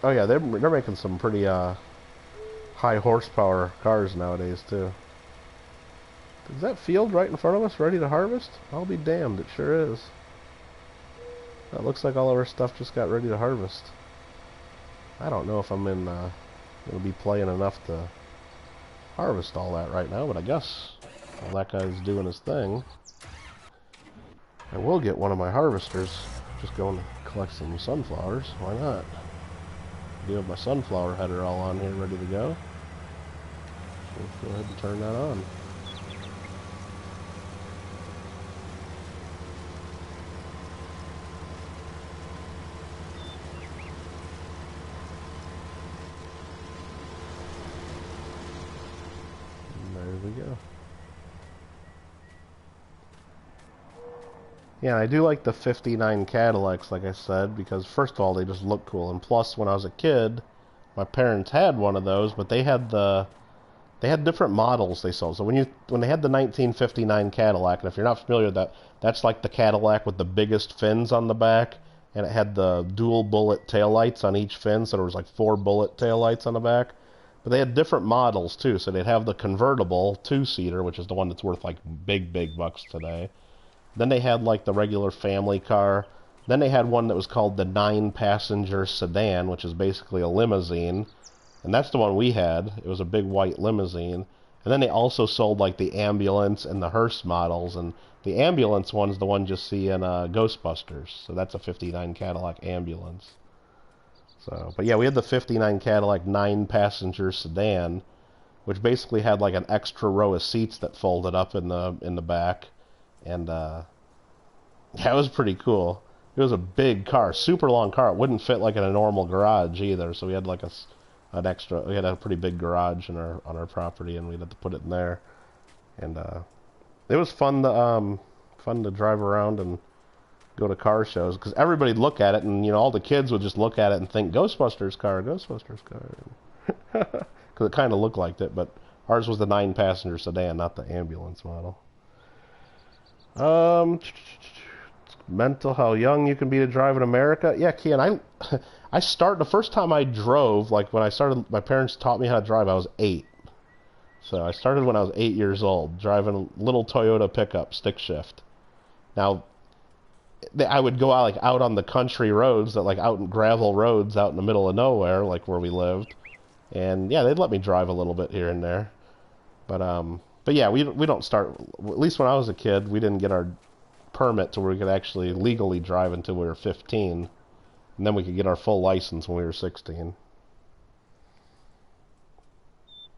Oh yeah, they're making some pretty high horsepower cars nowadays too. Is that field right in front of us ready to harvest? I'll be damned, it sure is. That looks like all of our stuff just got ready to harvest. I don't know if I'm gonna be playing enough to harvest all that right now, but I guess while that guy's doing his thing, I will get one of my harvesters. Just going to collect some sunflowers. Why not? I do have my sunflower header all on here ready to go. Let's go ahead and turn that on. And there we go. Yeah, I do like the 59 Cadillacs, like I said, because first of all, they just look cool. And plus, when I was a kid, my parents had one of those, but they had different models they sold. So when they had the 1959 Cadillac, and if you're not familiar with that, that's like the Cadillac with the biggest fins on the back, and it had the dual bullet taillights on each fin, so there was like 4 bullet taillights on the back. But they had different models too, so they'd have the convertible 2-seater, which is the one that's worth like big bucks today. Then they had like the regular family car. Then they had one that was called the 9-passenger sedan, which is basically a limousine. And that's the one we had. It was a big white limousine. And then they also sold like the ambulance and the hearse models. And the ambulance one's the one you see in Ghostbusters. So that's a 59 Cadillac ambulance. So, but yeah, we had the 59 Cadillac 9-passenger sedan, which basically had like an extra row of seats that folded up in the back. And yeah, it was pretty cool. It was a big car, super long car. It wouldn't fit like in a normal garage either. So we had like we had a pretty big garage on our property, and we had to put it in there. And it was fun to drive around and go to car shows, because everybody'd look at it, and all the kids would just look at it and think Ghostbusters car, because it kind of looked like it. But ours was the 9-passenger sedan, not the ambulance model. Mental, how young you can be to drive in America. Yeah, Kian, the first time I drove, like when I started, my parents taught me how to drive, I was 8. So I started when I was 8 years old, driving a little Toyota pickup, stick shift. Now, I would go out on the country roads, out in gravel roads out in the middle of nowhere, like where we lived. And yeah, they'd let me drive a little bit here and there. But yeah, we don't start, at least when I was a kid, we didn't get our permit to where we could actually legally drive until we were 15. And then we could get our full license when we were 16.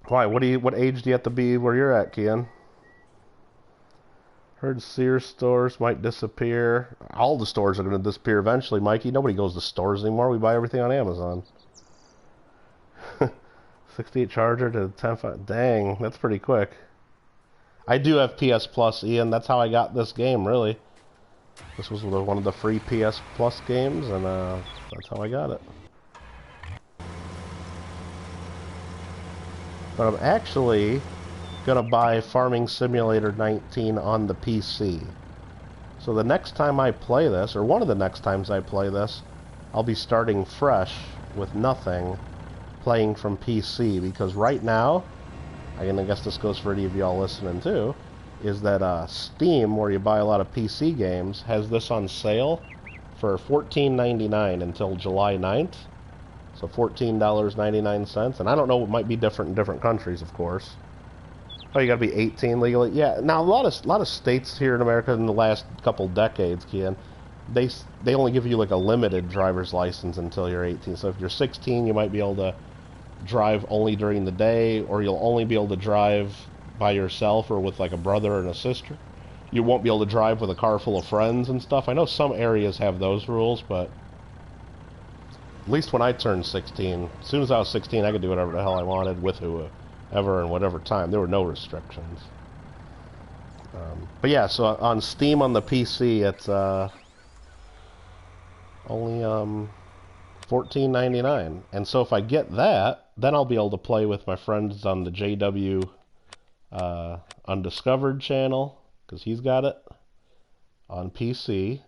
Why? What age do you have to be where you're at, Kian? Heard Sears stores might disappear. All the stores are going to disappear eventually, Mikey. Nobody goes to stores anymore. We buy everything on Amazon. 68 Charger to 10. Dang, that's pretty quick. I do have PS Plus, Ian. That's how I got this game, really. This was one of the free PS Plus games, and that's how I got it. But I'm actually going to buy Farming Simulator 19 on the PC. So the next time I play this, or one of the next times I play this, I'll be starting fresh with nothing, playing from PC, because right now, and I guess this goes for any of y'all listening too, is that Steam, where you buy a lot of PC games, has this on sale for $14.99 until July 9th. So $14.99. And I don't know, it might be different in different countries, of course. Oh, you gotta be 18 legally? Yeah, now a lot of states here in America in the last couple decades, Kian, they only give you like a limited driver's license until you're 18. So if you're 16, you might be able to drive only during the day, or you'll only be able to drive by yourself or with like a brother and a sister. You won't be able to drive with a car full of friends and stuff. I know some areas have those rules, but at least when I turned 16, as soon as I was 16, I could do whatever the hell I wanted with whoever and whatever time. There were no restrictions. But yeah, so on Steam on the PC, it's only $14.99. And so if I get that, then I'll be able to play with my friends on the JW Undiscovered channel, because he's got it on PC.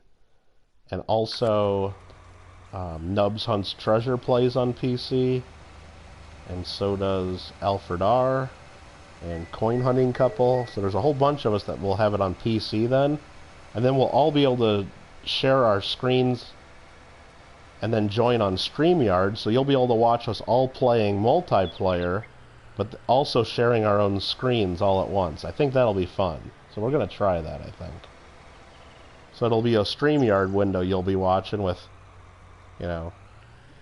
And also Nubs Hunts Treasure plays on PC. and so does Alfred R. and Coin Hunting Couple. So there's a whole bunch of us that will have it on PC then, and then we'll all be able to share our screens and then join on StreamYard, so you'll be able to watch us all playing multiplayer, but also sharing our own screens all at once. I think that'll be fun. So we're going to try that, I think. So it'll be a StreamYard window you'll be watching with, you know,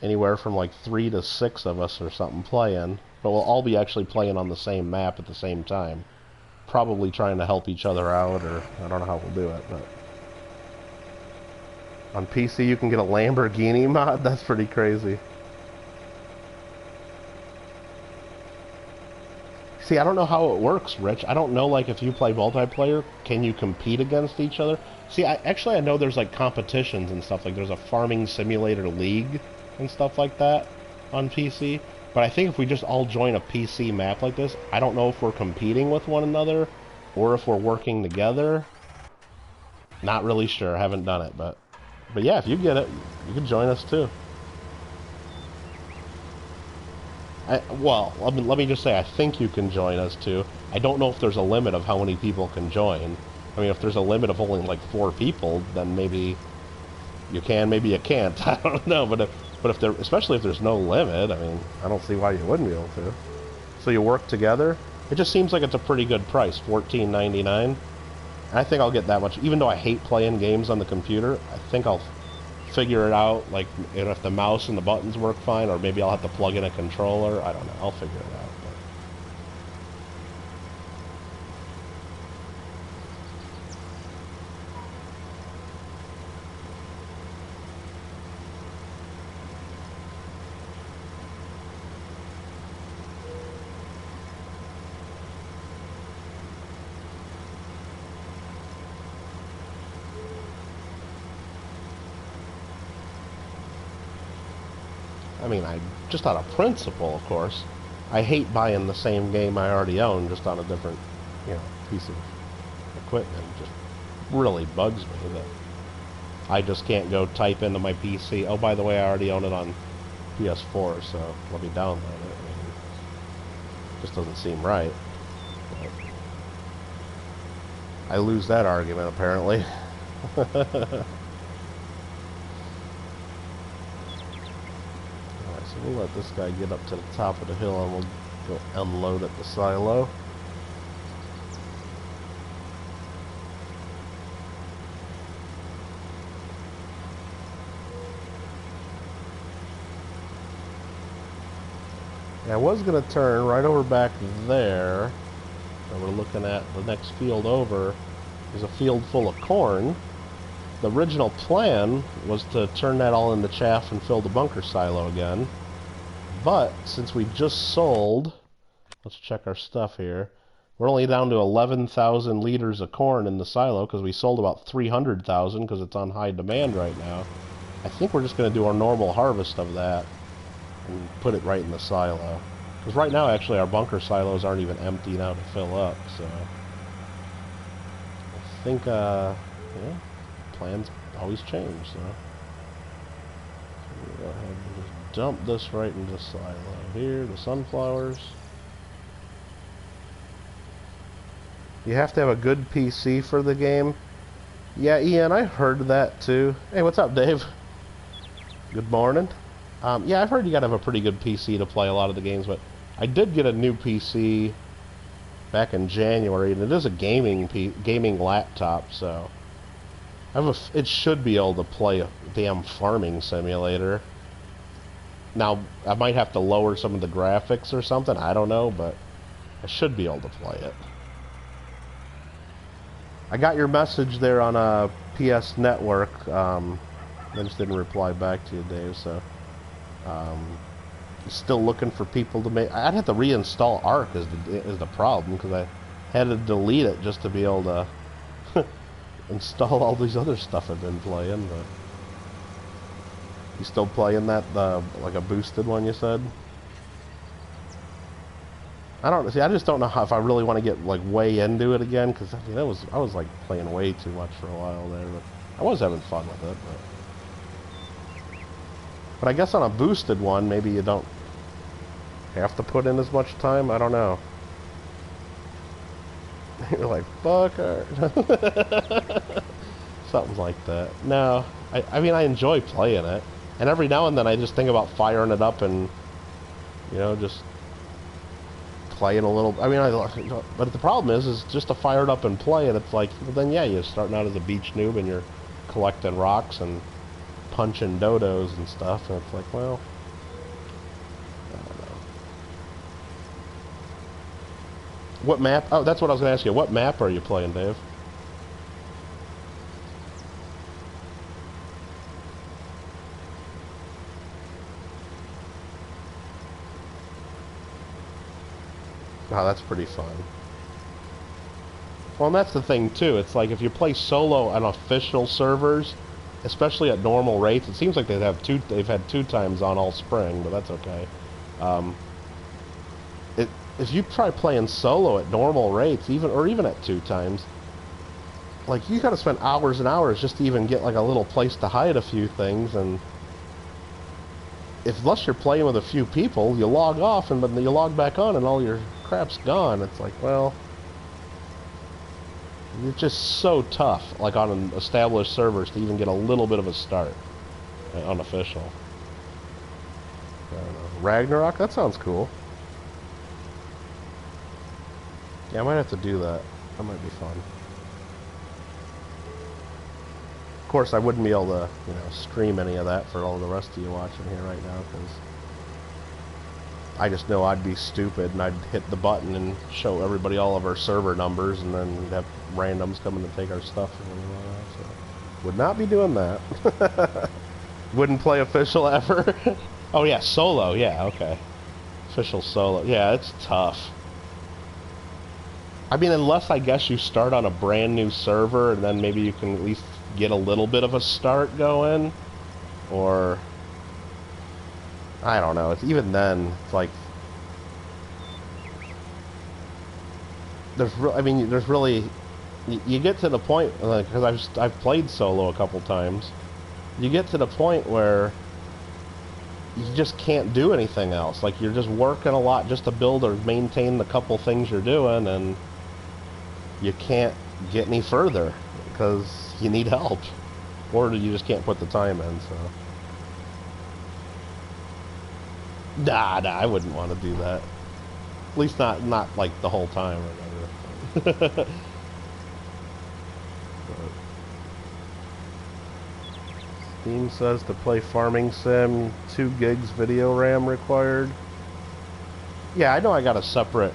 anywhere from like 3 to 6 of us or something playing, but we'll all be actually playing on the same map at the same time. Probably trying to help each other out, or I don't know how we'll do it, but... On PC, you can get a Lamborghini mod? That's pretty crazy. See, I don't know how it works, Rich. I don't know, like, if you play multiplayer, can you compete against each other? See, I know there's, like, competitions and stuff. Like, there's a farming simulator league and stuff like that on PC. But I think if we just all join a PC map like this, I don't know if we're competing with one another or if we're working together. Not really sure. I haven't done it, but yeah, if you get it, you can join us too. Well, let me just say, I think you can join us too. I don't know if there's a limit of how many people can join. I mean, if there's a limit of only like 4 people, then maybe you can, maybe you can't. I don't know, but if there, especially if there's no limit, I mean, I don't see why you wouldn't be able to. So you work together. It just seems like it's a pretty good price, $14.99. I think I'll get that much, even though I hate playing games on the computer. I think I'll figure it out, like, you know, if the mouse and the buttons work fine, or maybe I'll have to plug in a controller. I don't know. I'll figure it out. I mean, just out of principle, of course, I hate buying the same game I already own just on a different, you know, piece of equipment. It just really bugs me that I just can't go type into my PC, oh, by the way, I already own it on PS4, so let me download it. I mean, it just doesn't seem right. But I lose that argument, apparently. So we'll let this guy get up to the top of the hill and we'll go unload at the silo. And I was going to turn right over back there, and we're looking at the next field over. There's a field full of corn. The original plan was to turn that all into chaff and fill the bunker silo again. But since we just sold, let's check our stuff here. We're only down to 11,000 liters of corn in the silo because we sold about 300,000 because it's on high demand right now. I think we're just going to do our normal harvest of that and put it right in the silo. Because right now, actually, our bunker silos aren't even empty now to fill up, so I think, yeah, plans always change, so we'll go ahead and just dump this right into the silo here, the sunflowers. You have to have a good PC for the game. Yeah, Ian, I heard that too. Hey, what's up, Dave? Good morning. Yeah, I've heard you gotta have a pretty good PC to play a lot of the games, but I did get a new PC back in January, and it is a gaming laptop, so it should be able to play a damn farming simulator. Now, I might have to lower some of the graphics or something, I don't know, but I should be able to play it. I got your message there on a PS Network. I just didn't reply back to you, Dave, so still looking for people to make. I'd have to reinstall Ark is the problem, because I had to delete it just to be able to install all these other stuff I've been playing. But you still playing that, like a boosted one you said? I don't see. I just don't know if I really want to get like way into it again, because I mean, I was like playing way too much for a while there. But I was having fun with it. But I guess on a boosted one, maybe you don't. have to put in as much time? I don't know. You're like, fuck her. Something like that. No, I mean, I enjoy playing it. And every now and then I just think about firing it up and, you know, just playing a little. I mean, but the problem is just to fire it up and play it, it's like, well, then yeah, you're starting out as a beach noob and you're collecting rocks and punching dodos and stuff, and it's like, well, I don't know. What map? Oh, that's what I was going to ask you. What map are you playing, Dave? Oh, that's pretty fun. Well, and that's the thing, too. It's like, if you play solo on official servers, especially at normal rates, it seems like they've had two times on all spring, but that's okay. Um, if you try playing solo at normal rates, even at 2 times, like, you gotta spend hours and hours just to even get, like, a little place to hide a few things, and unless you're playing with a few people, you log off, and then you log back on, and all your crap's gone. It's like, well, it's just so tough, like on an established servers, to even get a little bit of a start, unofficial. I don't know. Ragnarok? That sounds cool. Yeah, I might have to do that. That might be fun. Of course, I wouldn't be able to, you know, stream any of that for all the rest of you watching here right now, because I just know I'd be stupid and I'd hit the button and show everybody all of our server numbers, and then we'd have randoms coming to take our stuff. So would not be doing that. Wouldn't play official ever. Oh yeah, solo. Yeah, okay. Official solo. Yeah, it's tough. I mean, unless I guess you start on a brand new server, and then maybe you can at least get a little bit of a start going, or I don't know. It's even then. It's like there's really you get to the point, because I've played solo a couple times. You get to the point where you just can't do anything else. Like, you're just working a lot just to build or maintain the couple things you're doing, and you can't get any further because you need help, or you just can't put the time in. So, nah, I wouldn't want to do that. At least not like the whole time or whatever. Steam says to play Farming Sim, 2 gigs video RAM required. Yeah, I know I got a separate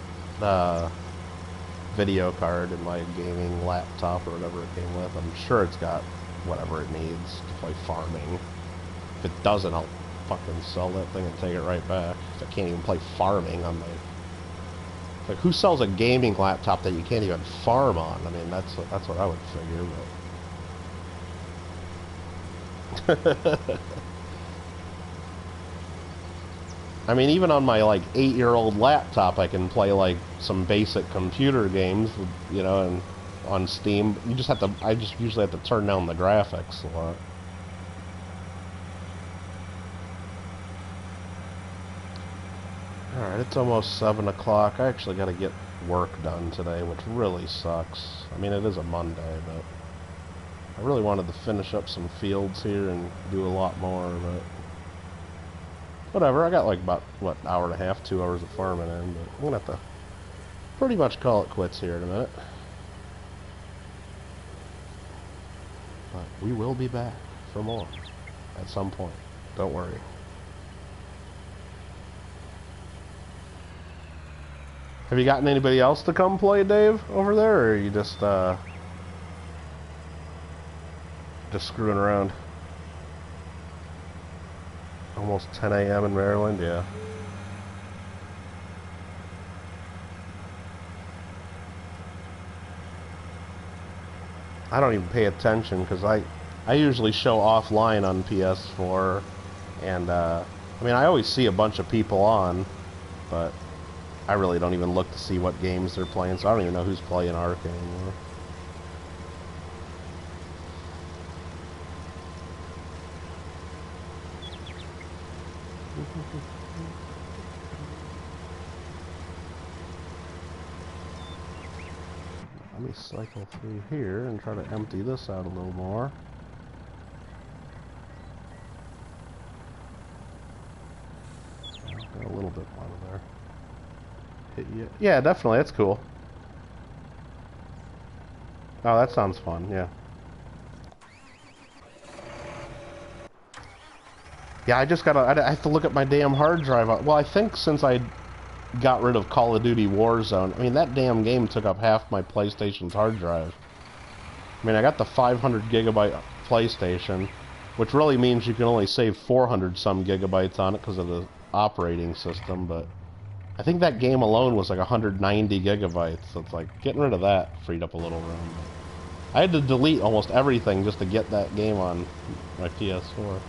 video card in my gaming laptop or whatever it came with. I'm sure it's got whatever it needs to play farming. If it doesn't, I'll fucking sell that thing and take it right back. I can't even play farming on my... Like, who sells a gaming laptop that you can't even farm on? I mean, that's what I would figure, but... I mean, even on my, like, 8-year-old laptop, I can play, like, some basic computer games, you know, and on Steam. I just usually have to turn down the graphics a lot. Alright, it's almost 7 o'clock. I actually got to get work done today, which really sucks. I mean, it is a Monday, but I really wanted to finish up some fields here and do a lot more, but whatever. I got like about, what, hour and a half, 2 hours of farming in, but I'm going to have to pretty much call it quits here in a minute. But we will be back for more at some point. Don't worry. Have you gotten anybody else to come play, Dave, over there, or are you just screwing around? Almost 10 a.m. in Maryland, yeah. I don't even pay attention because I usually show offline on PS4, and I mean, I always see a bunch of people on, but I really don't even look to see what games they're playing, so I don't even know who's playing Ark anymore. Let me cycle through here and try to empty this out a little more. Got a little bit out of there. Hit you. Yeah, definitely. That's cool. Oh, that sounds fun. Yeah. Yeah, I just gotta. I have to look at my damn hard drive. Well, I think since I got rid of Call of Duty Warzone, I mean that damn game took up half my PlayStation's hard drive. I mean, I got the 500 gigabyte PlayStation, which really means you can only save 400 some gigabytes on it because of the operating system. But I think that game alone was like 190 gigabytes. So it's like getting rid of that freed up a little room. I had to delete almost everything just to get that game on my PS4.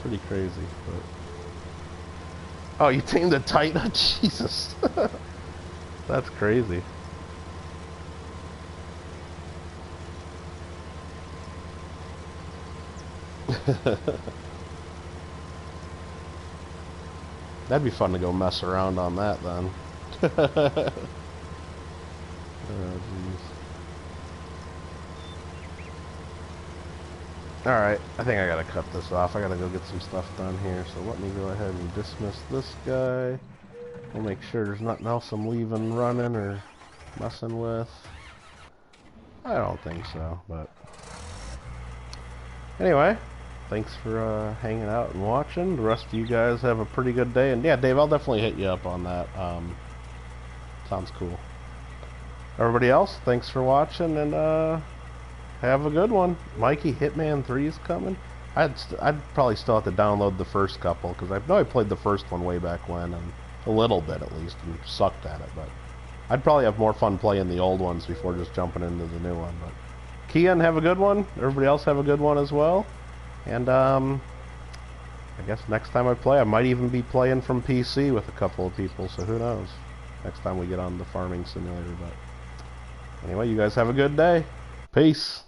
Pretty crazy, but... Oh, you tamed a Titan? Jesus. That's crazy. That'd be fun to go mess around on that then. Oh, jeez. Alright, I think I gotta cut this off. I gotta go get some stuff done here. So let me go ahead and dismiss this guy. We'll make sure there's nothing else I'm leaving running or messing with. I don't think so, but... Anyway, thanks for hanging out and watching. The rest of you guys have a pretty good day. And yeah, Dave, I'll definitely hit you up on that. Sounds cool. Everybody else, thanks for watching, and have a good one. Mikey, Hitman 3 is coming. I'd probably still have to download the first couple, because I know I played the first one way back when, and a little bit at least, and sucked at it, but I'd probably have more fun playing the old ones before just jumping into the new one. But Kian, have a good one. Everybody else have a good one as well. And I guess next time I play, I might even be playing from PC with a couple of people, so who knows. Next time we get on the farming simulator. But anyway, you guys have a good day. Peace.